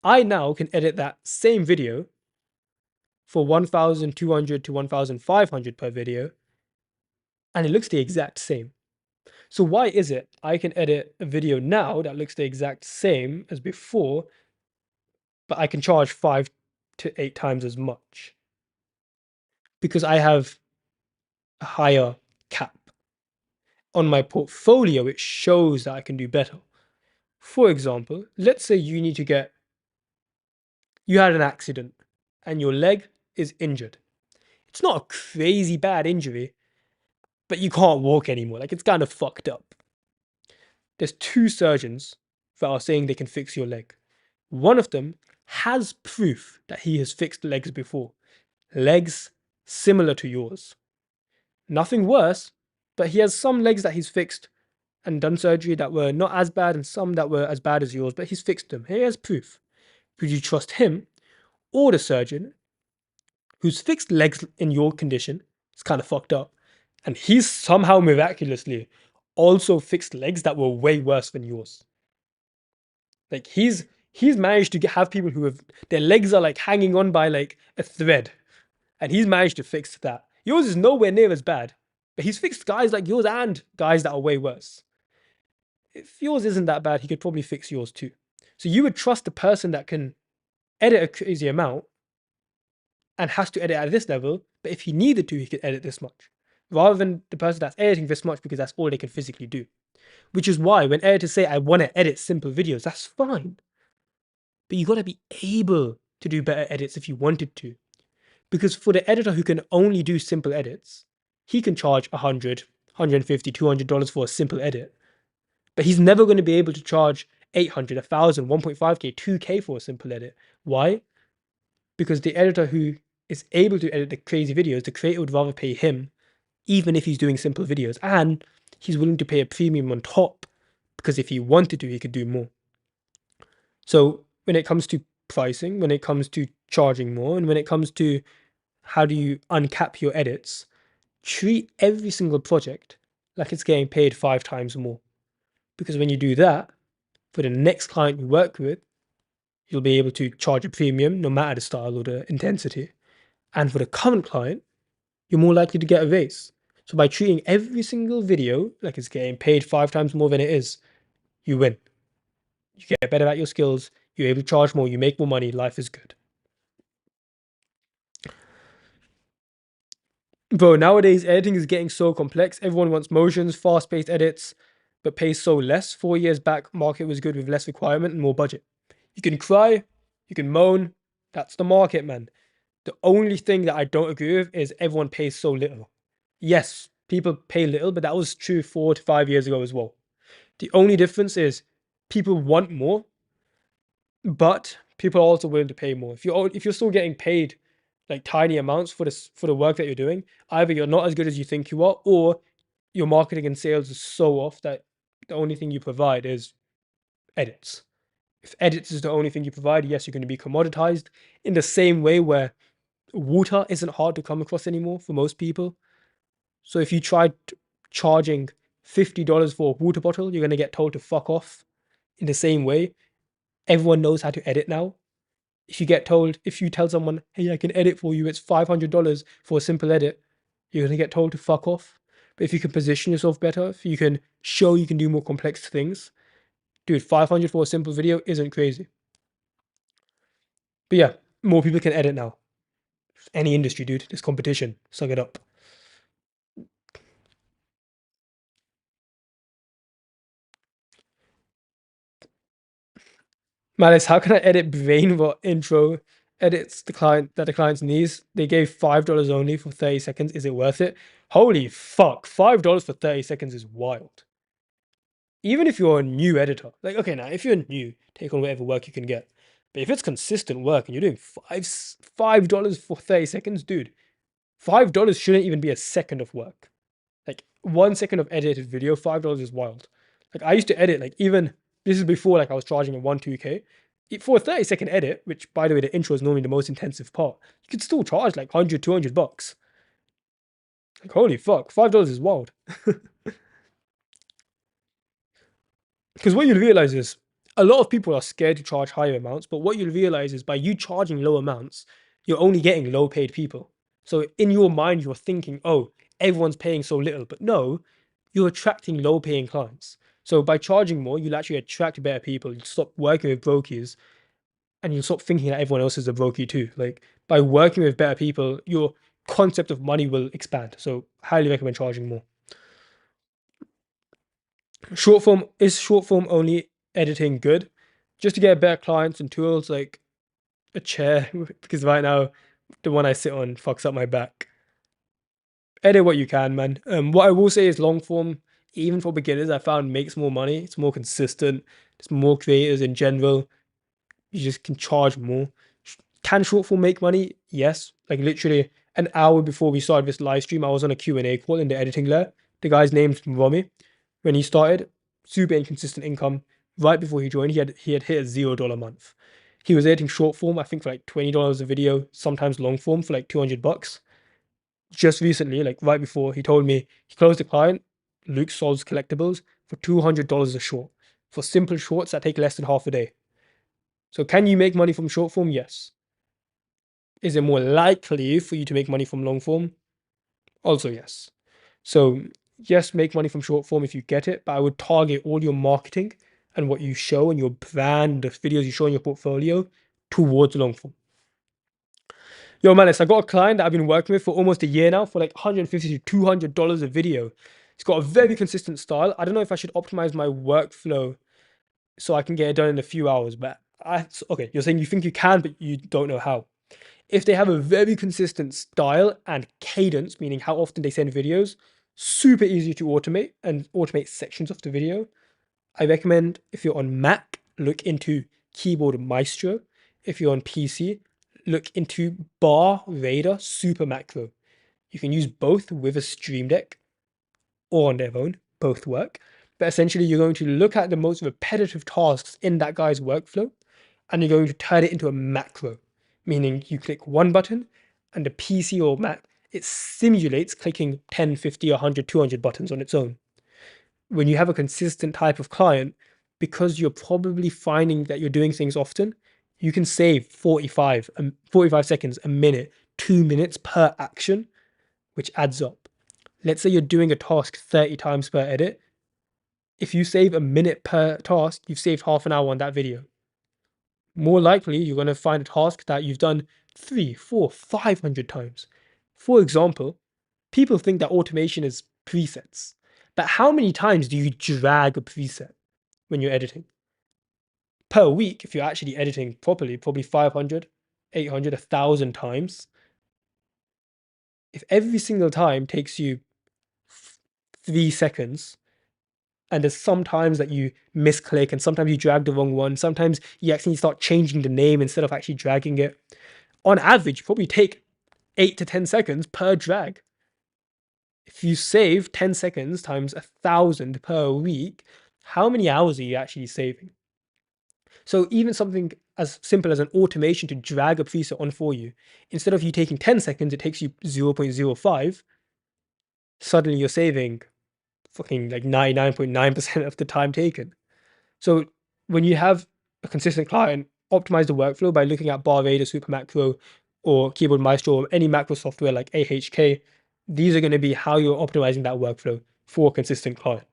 I now can edit that same video for 1,200 to 1,500 per video, and it looks the exact same. So why is it I can edit a video now that looks the exact same as before, but I can charge 5 to 8 times as much? Because I have a higher cap. On my portfolio, it shows that I can do better. For example, let's say you had an accident and your leg is injured. It's not a crazy bad injury, but you can't walk anymore. Like, it's kind of fucked up. There's 2 surgeons that are saying they can fix your leg. One of them has proof that he has fixed legs before. Legs similar to yours. Nothing worse, but he has some legs that he's fixed and done surgery that were not as bad and some that were as bad as yours, but he's fixed them. He has proof. Would you trust him or the surgeon who's fixed legs in your condition? It's kind of fucked up. And he's somehow miraculously also fixed legs that were way worse than yours. Like, he's managed to have people who have their legs are like hanging on by like a thread, and he's managed to fix that. Yours is nowhere near as bad, but he's fixed guys like yours and guys that are way worse. If yours isn't that bad, he could probably fix yours too. So you would trust the person that can edit a crazy amount and has to edit at this level, but if he needed to, he could edit this much, rather than the person that's editing this much because that's all they can physically do. Which is why when editors say, I want to edit simple videos, that's fine. But you got to be able to do better edits if you wanted to. Because for the editor who can only do simple edits, he can charge $100, $150, $200 for a simple edit. But he's never going to be able to charge 800, 1000, 1.5K, 2K for a simple edit. Why? Because the editor who is able to edit the crazy videos, the creator would rather pay him, even if he's doing simple videos. And he's willing to pay a premium on top, because if he wanted to, he could do more. So when it comes to pricing, when it comes to charging more, and when it comes to how do you uncap your edits, treat every single project like it's getting paid 5 times more. Because when you do that, for the next client you work with, you'll be able to charge a premium no matter the style or the intensity. And for the current client, you're more likely to get a raise. So by treating every single video like it's getting paid 5 times more than it is, you win. You get better at your skills, you're able to charge more, you make more money, life is good. Bro, nowadays editing is getting so complex. Everyone wants motions, fast-paced edits, but pays so less. 4 years back, market was good with less requirement and more budget. You can cry, you can moan. That's the market, man. The only thing that I don't agree with is everyone pays so little. Yes, people pay little, but that was true 4 to 5 years ago as well. The only difference is people want more, but people are also willing to pay more. If you're still getting paid like tiny amounts for the work that you're doing, either you're not as good as you think you are, or your marketing and sales is so off that the only thing you provide is edits. If edits is the only thing you provide, yes, you're going to be commoditized in the same way where water isn't hard to come across anymore for most people. So if you tried charging $50 for a water bottle, you're going to get told to fuck off. In the same way, everyone knows how to edit now. If you tell someone, hey, I can edit for you, it's $500 for a simple edit, you're going to get told to fuck off. But if you can position yourself better, if you can show you can do more complex things, dude, 500 for a simple video isn't crazy. But yeah, more people can edit now. Any industry, dude, there's competition. Suck it up. Malice, how can I edit brain rot intro edits the client's needs? They gave $5 only for 30 seconds. Is it worth it? Holy fuck, $5 for 30 seconds is wild. Even if you're a new editor, like, okay, now if you're new, take on whatever work you can get. But if it's consistent work and you're doing $5 for 30 seconds, dude, $5 shouldn't even be a second of work. Like 1 second of edited video, $5 is wild. Like I used to edit, like even this is before like I was charging a 1-2K. For a 30-second edit, which by the way, the intro is normally the most intensive part, you could still charge like 100, $200. Like holy fuck, $5 is wild. Because what you'll realize is a lot of people are scared to charge higher amounts, but what you'll realize is by you charging low amounts, you're only getting low paid people. So in your mind, you're thinking, oh, everyone's paying so little. But no, you're attracting low paying clients. So by charging more, you'll actually attract better people. You'll stop working with brokies and you'll stop thinking that everyone else is a brokey too. Like by working with better people, your concept of money will expand. So highly recommend charging more. Short form only editing good? Just to get better clients and tools like a chair, because right now the one I sit on fucks up my back. Edit what you can, man. What I will say is long form, even for beginners, I found makes more money. It's more consistent. There's more creators in general. You just can charge more. Can short form make money? Yes. Like literally an hour before we started this live stream, I was on a Q&A call in the editing layer. The guy's name's Romy. When he started, super inconsistent income. Right before he joined, he had hit a $0 month. He was editing short form, I think for like $20 a video, sometimes long form for like $200. Just recently, like right before, he told me he closed a client, Luke Solves Collectibles, for $200 a short. For simple shorts that take less than half a day. So can you make money from short form? Yes. Is it more likely for you to make money from long form? Also, yes. So yes, make money from short form if you get it, but I would target all your marketing and what you show and your brand, the videos you show in your portfolio towards long form. Yo, Malice, I got a client that I've been working with for almost a year now for like $150 to $200 a video. It's got a very consistent style. I don't know if I should optimize my workflow so I can get it done in a few hours, but okay, you're saying you think you can, but you don't know how. If they have a very consistent style and cadence, meaning how often they send videos, super easy to automate and automate sections of the video. I recommend if you're on Mac, look into Keyboard Maestro. If you're on PC, look into Bar Radar Super Macro. You can use both with a Stream Deck or on their own, both work. But essentially, you're going to look at the most repetitive tasks in that guy's workflow and you're going to turn it into a macro, meaning you click one button and the PC or Mac, it simulates clicking 10, 50, 100, 200 buttons on its own. When you have a consistent type of client, because you're probably finding that you're doing things often, you can save 45 seconds, a minute, 2 minutes per action, which adds up. Let's say you're doing a task 30 times per edit. If you save a minute per task, you've saved half an hour on that video. More likely, you're going to find a task that you've done 3, 4, 500 times. For example, people think that automation is presets, but how many times do you drag a preset when you're editing? Per week, if you're actually editing properly, probably 500, 800, 1,000 times. If every single time takes you 3 seconds, and there's sometimes that you misclick and sometimes you drag the wrong one, sometimes you actually start changing the name instead of actually dragging it. On average, you probably take 8 to 10 seconds per drag. If you save 10 seconds times 1,000 per week, how many hours are you actually saving? So even something as simple as an automation to drag a preset on for you, instead of you taking 10 seconds, it takes you 0.05. Suddenly you're saving fucking like 99.9% of the time taken. So when you have a consistent client, optimize the workflow by looking at Bar Radar, Super Macro, or Keyboard Maestro, or any macro software like AHK. These are going to be how you're optimizing that workflow for a consistent client.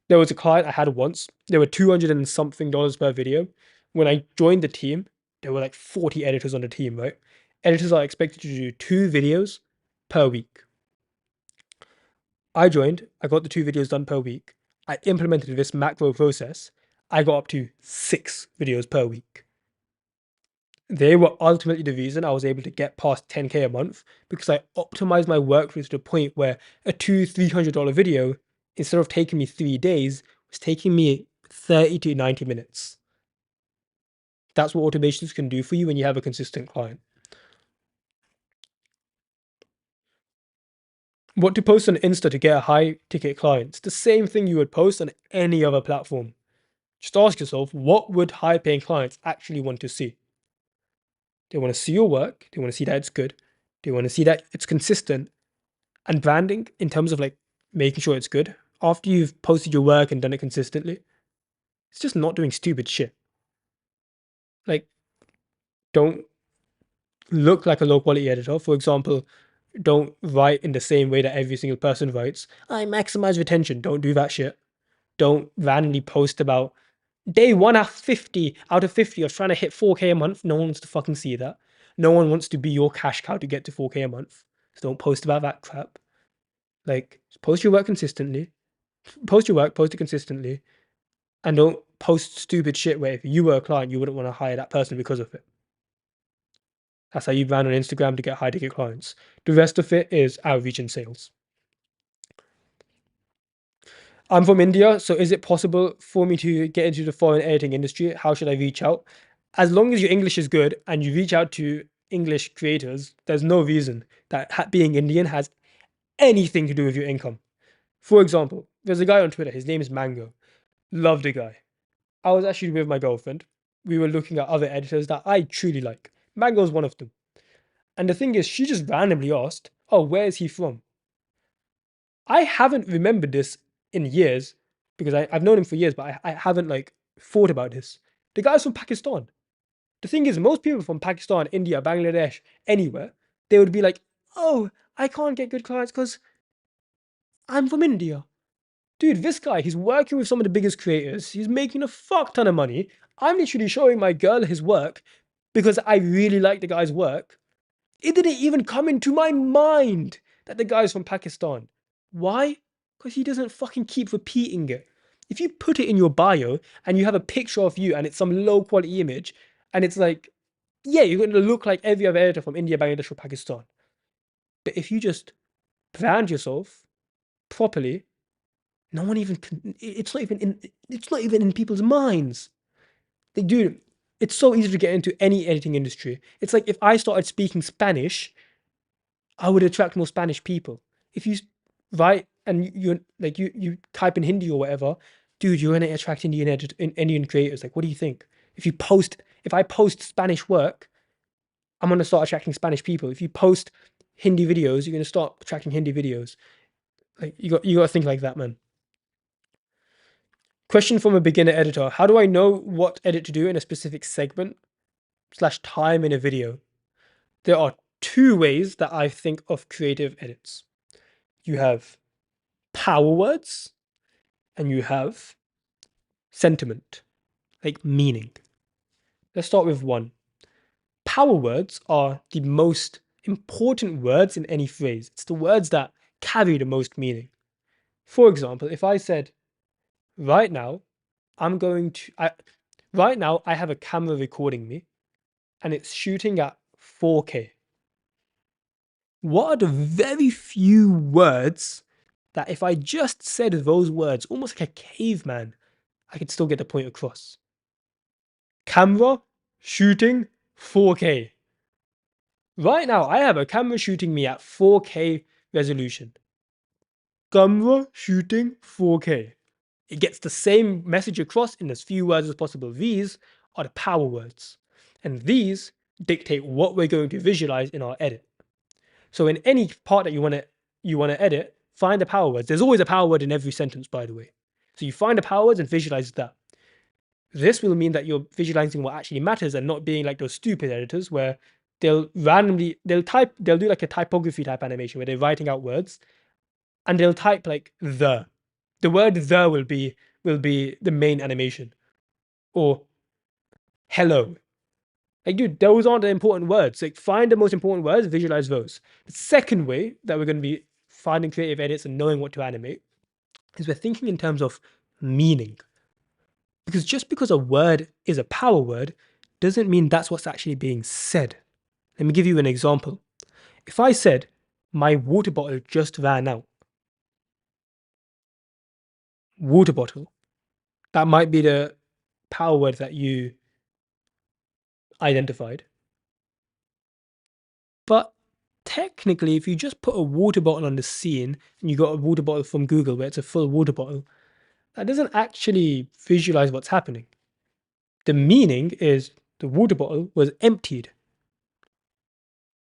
There was a client I had once. There were 200 and something dollars per video. When I joined the team, there were like 40 editors on the team, right? Editors are expected to do 2 videos per week. I joined, I got the 2 videos done per week. I implemented this macro process. I got up to 6 videos per week. They were ultimately the reason I was able to get past 10K a month because I optimized my workflow to the point where a $200-300 video, instead of taking me 3 days, was taking me 30 to 90 minutes. That's what automations can do for you when you have a consistent client. What to post on Insta to get a high ticket client? It's the same thing you would post on any other platform. Just ask yourself, what would high paying clients actually want to see? They want to see your work. They want to see that it's good. They want to see that it's consistent. And branding, in terms of like making sure it's good, after you've posted your work and done it consistently, it's just not doing stupid shit. Like, don't look like a low quality editor. For example, don't write in the same way that every single person writes. I maximize retention. Don't do that shit. Don't randomly post about day 1 out of 50 of trying to hit 4K a month. No one wants to fucking see that. No one wants to be your cash cow to get to 4K a month. So don't post about that crap. Like, just post your work consistently. Post your work, post it consistently. And don't post stupid shit where if you were a client, you wouldn't want to hire that person because of it. That's how you brand on Instagram to get high ticket clients. The rest of it is outreach and sales. I'm from India, so is it possible for me to get into the foreign editing industry? How should I reach out? As long as your English is good and you reach out to English creators, there's no reason that being Indian has anything to do with your income. For example, there's a guy on Twitter, his name is Mango. Love the guy. I was actually with my girlfriend. We were looking at other editors that I truly like. Mango's one of them. And the thing is, she just randomly asked, oh, where is he from? I haven't remembered this in years because I've known him for years, but I haven't like thought about this. The guy's from Pakistan. The thing is, most people from Pakistan, India, Bangladesh, anywhere, they would be like, oh, I can't get good clients because I'm from India. Dude, this guy, he's working with some of the biggest creators. He's making a fuck ton of money. I'm literally showing my girl his work because I really like the guy's work. It didn't even come into my mind that the guy's from Pakistan. Why? Because he doesn't fucking keep repeating it. If you put it in your bio and you have a picture of you and it's some low quality image and it's like, yeah, you're going to look like every other editor from India, Bangladesh, or Pakistan. But if you just brand yourself properly, no one even it's not even in people's minds. They do. It's so easy to get into any editing industry. It's like if I started speaking Spanish, I would attract more Spanish people. If you write and you like you type in Hindi or whatever, dude, you're gonna attract Indian creators. Like, what do you think? If I post Spanish work, I'm gonna start attracting Spanish people. If you post Hindi videos, you're gonna start attracting Hindi videos. Like, you got to think like that, man. Question from a beginner editor: how do I know what edit to do in a specific segment slash time in a video? There are two ways that I think of creative edits. You have power words and you have sentiment, like meaning. Let's start with one. Power words are the most important words in any phrase. It's the words that carry the most meaning. For example, if I said, right now, I'm going to, I, right now, I have a camera recording me and it's shooting at 4K. What are the very few words that if I just said those words, almost like a caveman, I could still get the point across? Camera shooting 4K. Right now, I have a camera shooting me at 4K resolution. Camera shooting 4K. It gets the same message across in as few words as possible. These are the power words. And these dictate what we're going to visualize in our edit. So in any part that you want to edit, find the power words. There's always a power word in every sentence, by the way. So you find the power words and visualize that. This will mean that you're visualizing what actually matters and not being like those stupid editors where they'll do like a typography type animation where they're writing out words and they'll type like the word the will be the main animation, or hello. Like, dude, those aren't the important words. Like, find the most important words, visualize those. The second way that we're going to be finding creative edits and knowing what to animate is we're thinking in terms of meaning. Because just because a word is a power word doesn't mean that's what's actually being said. Let me give you an example. If I said, my water bottle just ran out, water bottle, that might be the power word that you identified. But technically, if you just put a water bottle on the scene and you got a water bottle from Google where it's a full water bottle, that doesn't actually visualize what's happening. The meaning is the water bottle was emptied.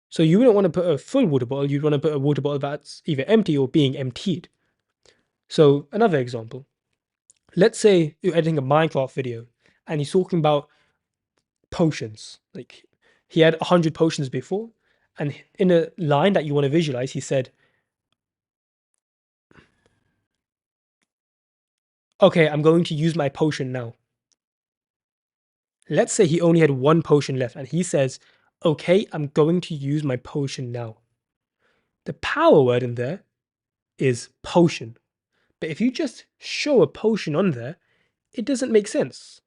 So you wouldn't want to put a full water bottle, you'd want to put a water bottle that's either empty or being emptied. So another example. Let's say you're editing a Minecraft video and he's talking about potions. Like, he had 100 potions before, and in a line that you want to visualize, he said, okay, I'm going to use my potion now. Let's say he only had one potion left and he says, okay, I'm going to use my potion now. The power word in there is potion. But if you just show a potion on there, it doesn't make sense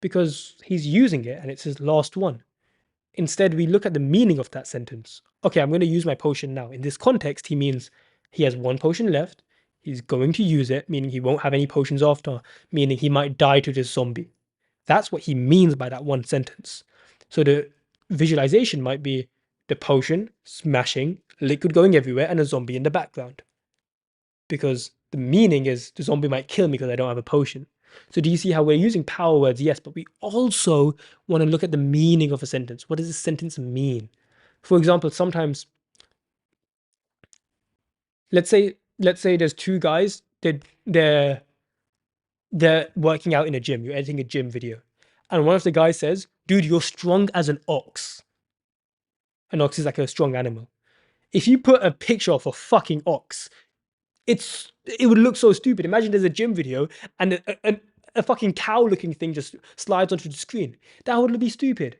because he's using it and it's his last one. Instead, we look at the meaning of that sentence. Okay, I'm going to use my potion now. In this context, he means he has one potion left. He's going to use it, meaning he won't have any potions after, meaning he might die to this zombie. That's what he means by that one sentence. So the visualization might be the potion smashing, liquid going everywhere, and a zombie in the background. Because the meaning is the zombie might kill me because I don't have a potion. So do you see how we're using power words? Yes, but we also want to look at the meaning of a sentence. What does this sentence mean? For example, sometimes, let's say there's two guys, they're working out in a gym. You're editing a gym video. And one of the guys says, dude, you're strong as an ox. An ox is like a strong animal. If you put a picture of a fucking ox, it would look so stupid. Imagine there's a gym video and a fucking cow looking thing just slides onto the screen. That would be stupid.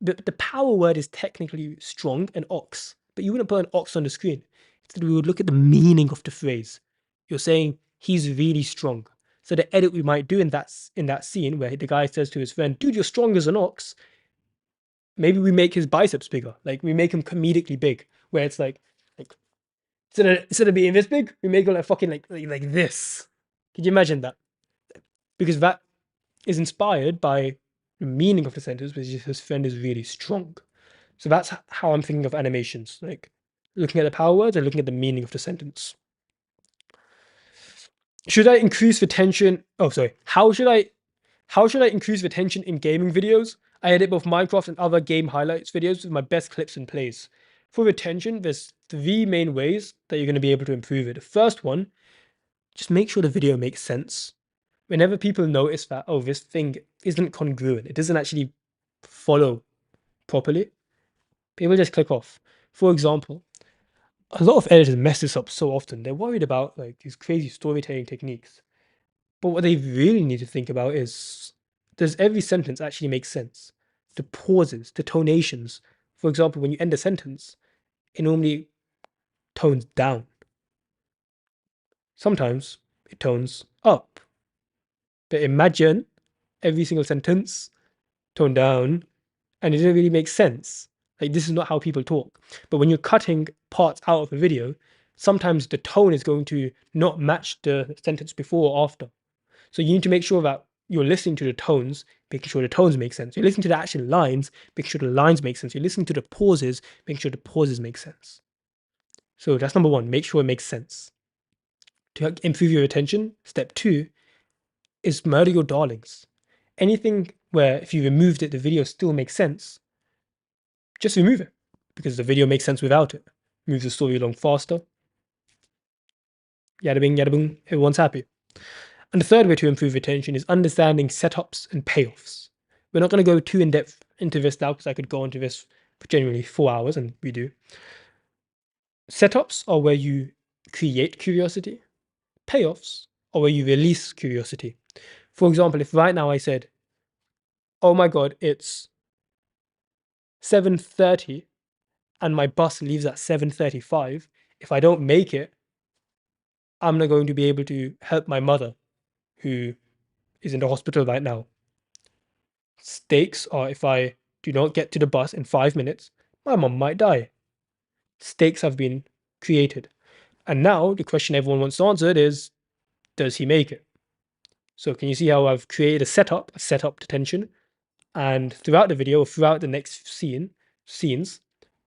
the power word is technically strong and ox, but you wouldn't put an ox on the screen. Instead, we would look at the meaning of the phrase. You're saying he's really strong. So the edit we might do in that scene where the guy says to his friend, "Dude, you're strong as an ox." Maybe we make his biceps bigger. Like we make him comedically big, where it's like instead of being this big, we make him like fucking like this. Could you imagine that? Because that is inspired by the meaning of the sentence, which is his friend is really strong. So that's how I'm thinking of animations, like looking at the power words and looking at the meaning of the sentence. Should I increase the tension? Oh, sorry. How should I increase the tension in gaming videos? I edit both Minecraft and other game highlights videos with my best clips and plays. For retention, there's three main ways that you're going to be able to improve it. The first one, just make sure the video makes sense. Whenever people notice that, oh, this thing isn't congruent, it doesn't actually follow properly, people just click off. For example, a lot of editors mess this up so often. They're worried about like these crazy storytelling techniques. But what they really need to think about is, does every sentence actually make sense? The pauses, the tonations. For example, when you end a sentence, it normally tones down. Sometimes it tones up. But imagine every single sentence toned down and it didn't really make sense. Like this is not how people talk. But when you're cutting parts out of a video, sometimes the tone is going to not match the sentence before or after. So you need to make sure that you're listening to the tones, making sure the tones make sense. You're listening to the actual lines, making sure the lines make sense. You're listening to the pauses, making sure the pauses make sense. So that's number one, make sure it makes sense. To improve your attention, step two is murder your darlings. Anything where if you removed it, the video still makes sense, just remove it because the video makes sense without it. Moves the story along faster. Yada bing, yada boom, everyone's happy. And the third way to improve retention is understanding setups and payoffs. We're not going to go too in depth into this now because I could go into this for genuinely 4 hours, and we do. Setups are where you create curiosity, payoffs are where you release curiosity. For example, if right now I said, oh my God, it's 7:30 and my bus leaves at 7:35, if I don't make it, I'm not going to be able to help my mother who is in the hospital right now. Stakes are if I do not get to the bus in 5 minutes, my mom might die. Stakes have been created. And now the question everyone wants answered is, does he make it? So can you see how I've created a setup to tension, and throughout the video, throughout the next scenes,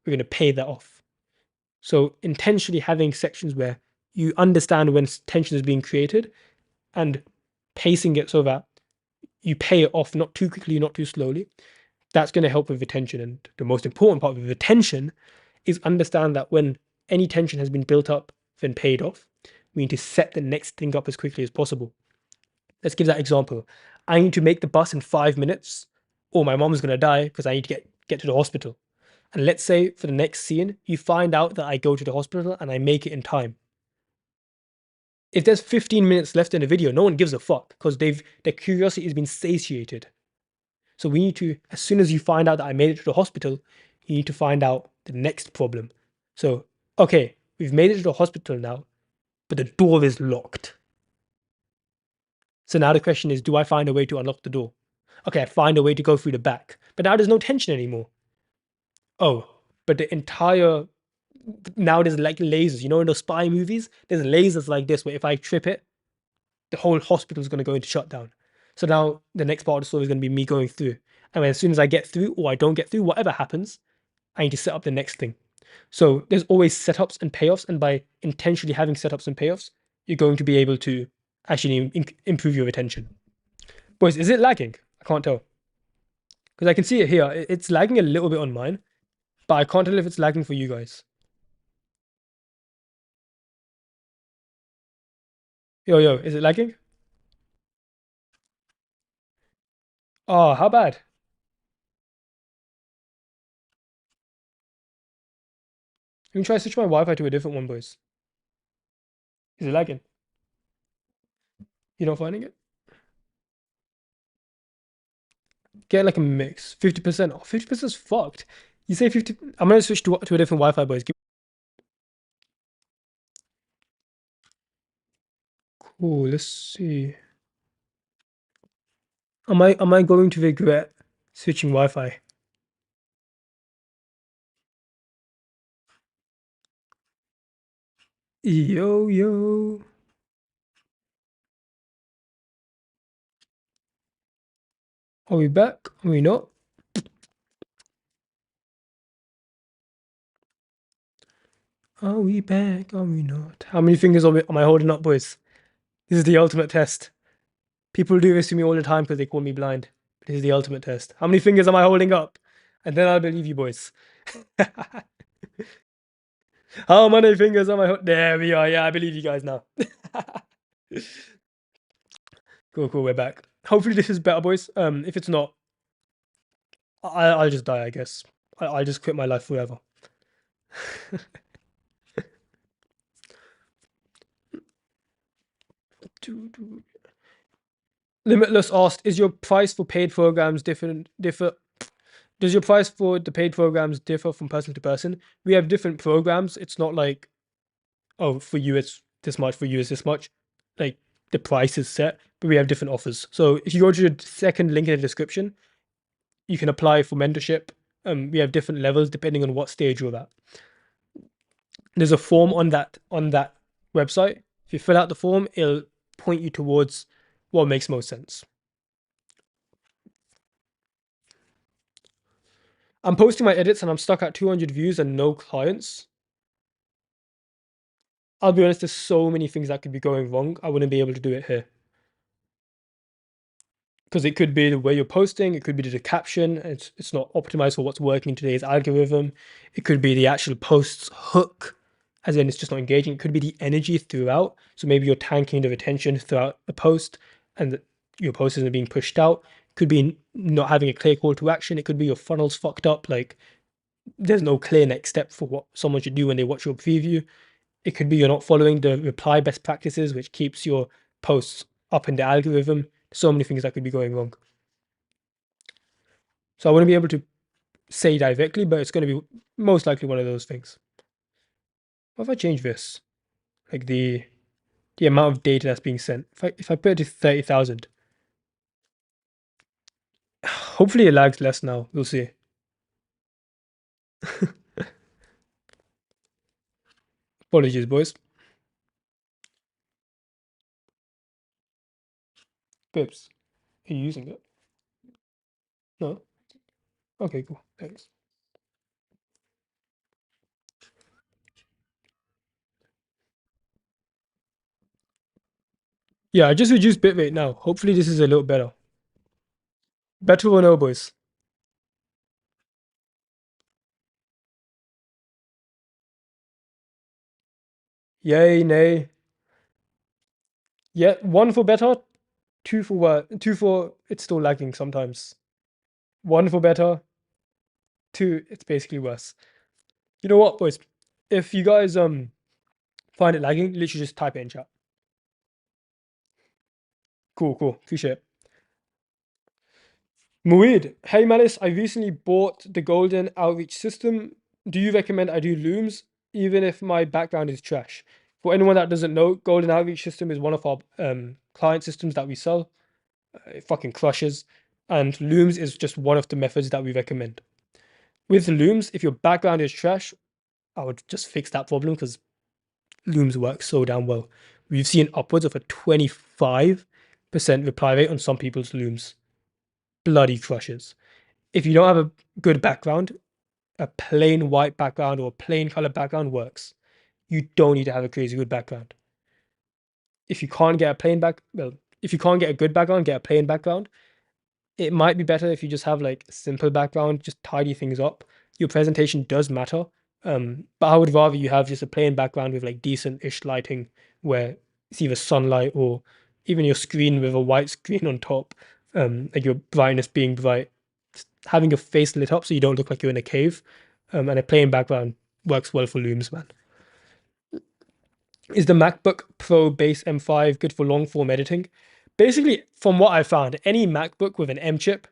we're going to pay that off. So intentionally having sections where you understand when tension is being created and pacing it so that you pay it off not too quickly, not too slowly. That's going to help with retention. And the most important part of retention is understand that when any tension has been built up, then paid off, we need to set the next thing up as quickly as possible. Let's give that example. I need to make the bus in 5 minutes, or my mom's going to die because I need to get to the hospital. And let's say for the next scene, you find out that I go to the hospital and I make it in time. If there's 15 minutes left in the video, no one gives a fuck because their curiosity has been satiated. So we need to, as soon as you find out that I made it to the hospital, you need to find out the next problem. So, okay, we've made it to the hospital now, but the door is locked. So now the question is, do I find a way to unlock the door? Okay, I find a way to go through the back, but now there's no tension anymore. Oh, but the entire, now there's like lasers. You know, in those spy movies, there's lasers like this where if I trip it, the whole hospital is going to go into shutdown. So now the next part of the story is going to be me going through. And as soon as I get through or I don't get through, whatever happens, I need to set up the next thing. So there's always setups and payoffs. And by intentionally having setups and payoffs, you're going to be able to actually improve your retention. Boys, is it lagging? I can't tell. Because I can see it here. It's lagging a little bit on mine, but I can't tell if it's lagging for you guys. Yo, is it lagging? Oh, how bad? Let me try to switch my Wi-Fi to a different one, boys. Is it lagging? You're not finding it? Get like a mix. 50%. Oh, 50% is fucked. You say 50. I'm gonna switch to a different Wi-Fi, boys. Cool. Let's see. Am I going to regret switching Wi-Fi? Yo yo. Are we back? Are we not? Are we back? Are we not? How many fingers am I holding up, boys? This is the ultimate test. People do this to me all the time because they call me blind. This is the ultimate test. How many fingers am I holding up? And then I'll believe you, boys. How many fingers am I holding? There we are. Yeah, I believe you guys now. Cool, cool. We're back. Hopefully this is better, boys. If it's not, I'll just die, I guess. I'll just quit my life forever. Limitless asked, is your price for paid programs differ? Does your price for the paid programs differ from person to person? We have different programs. It's not like, oh, for you it's this much, for you it's this much. Like the price is set, but we have different offers. So if you go to the second link in the description, you can apply for mentorship. We have different levels depending on what stage you're at. There's a form on that website. If you fill out the form, it'll point you towards what makes most sense. I'm posting my edits and I'm stuck at 200 views and no clients. I'll be honest, there's so many things that could be going wrong. I wouldn't be able to do it here. Because it could be the way you're posting, it could be the caption, it's not optimized for what's working in today's algorithm. It could be the actual post's hook, as in it's just not engaging. It could be the energy throughout. So maybe you're tanking the retention throughout the post and your post isn't being pushed out. It could be not having a clear call to action. It could be your funnel's fucked up. Like there's no clear next step for what someone should do when they watch your preview. It could be you're not following the reply best practices, which keeps your posts up in the algorithm. So many things that could be going wrong. So I wouldn't be able to say directly, but it's going to be most likely one of those things. What if I change this? Like the amount of data that's being sent. If I put it to 30,000, hopefully it lags less now. We'll see. Apologies, boys. Pips, are you using it? No? Okay, cool. Thanks. Yeah, I just reduced bitrate now. Hopefully this is a little better. Better or no, boys? Yay, nay. Yeah, 1 for better, 2 for what? 2 for it's still lagging sometimes. 1 for better, 2 it's basically worse. You know what, boys? If you guys find it lagging, literally just type it in chat. Cool, cool. Appreciate it. Muid, hey Malice, I recently bought the Golden Outreach system. Do you recommend I do Looms, even if my background is trash? For anyone that doesn't know, Golden Outreach system is one of our client systems that we sell. It fucking crushes. And Looms is just one of the methods that we recommend. With Looms, if your background is trash, I would just fix that problem because Looms work so damn well. We've seen upwards of a 25% reply rate on some people's Looms. Bloody crushes. If you don't have a good background, a plain white background or a plain color background works. You don't need to have a crazy good background. If you can't get a if you can't get a good background, get a plain background. It might be better if you just have like a simple background, just tidy things up. Your presentation does matter. But I would rather you have just a plain background with like decent-ish lighting where it's either sunlight or even your screen with a white screen on top, like your brightness being bright. Just having your face lit up so you don't look like you're in a cave, and a plain background works well for Looms, man. Is the MacBook Pro base M5 good for long form editing? Basically, from what I found, any MacBook with an M chip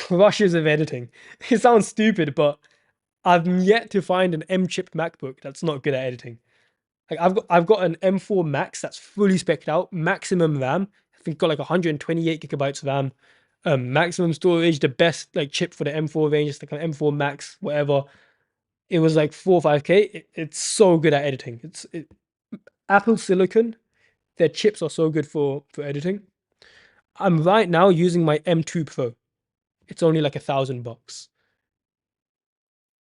crushes of editing. It sounds stupid, but I've yet to find an M chip MacBook that's not good at editing. Like I've got an M4 Max that's fully specced out, maximum RAM. I think got like 128 gigabytes RAM, maximum storage, the best like chip for the M4 range, it's like an M4 Max, whatever. It was like 4 or 5K. It's so good at editing. Apple Silicon, their chips are so good for editing. I'm right now using my M2 Pro. It's only like $1,000.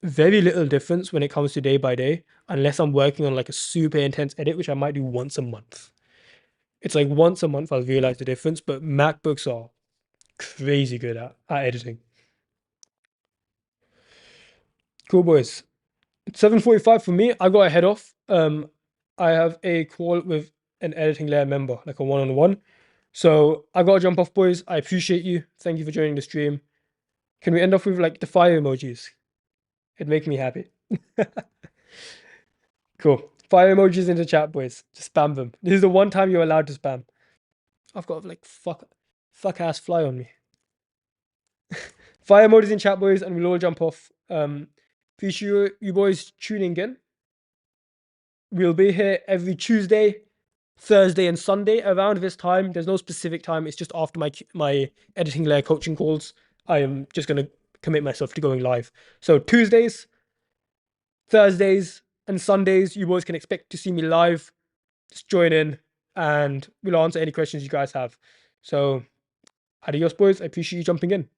Very little difference when it comes to day by day, unless I'm working on like a super intense edit, which I might do once a month. It's like once a month I'll realize the difference, but MacBooks are crazy good at editing. Cool boys. It's 7:45 for me. I gotta head off. I have a call with an editing layer member, like a one-on-one. So I gotta jump off, boys. I appreciate you. Thank you for joining the stream. Can we end off with like the fire emojis? It'd make me happy. Cool. Fire emojis in the chat, boys. Just spam them. This is the one time you're allowed to spam. I've got like fuck ass fly on me. Fire emojis in chat, boys, and we'll all jump off. Appreciate you boys tuning in. We'll be here every Tuesday, Thursday, and Sunday around this time. There's no specific time. It's just after my editing layer coaching calls. I am just gonna commit myself to going live. So Tuesdays, Thursdays, and Sundays, you boys can expect to see me live. Just join in, and we'll answer any questions you guys have. So, adios, boys. I appreciate you jumping in.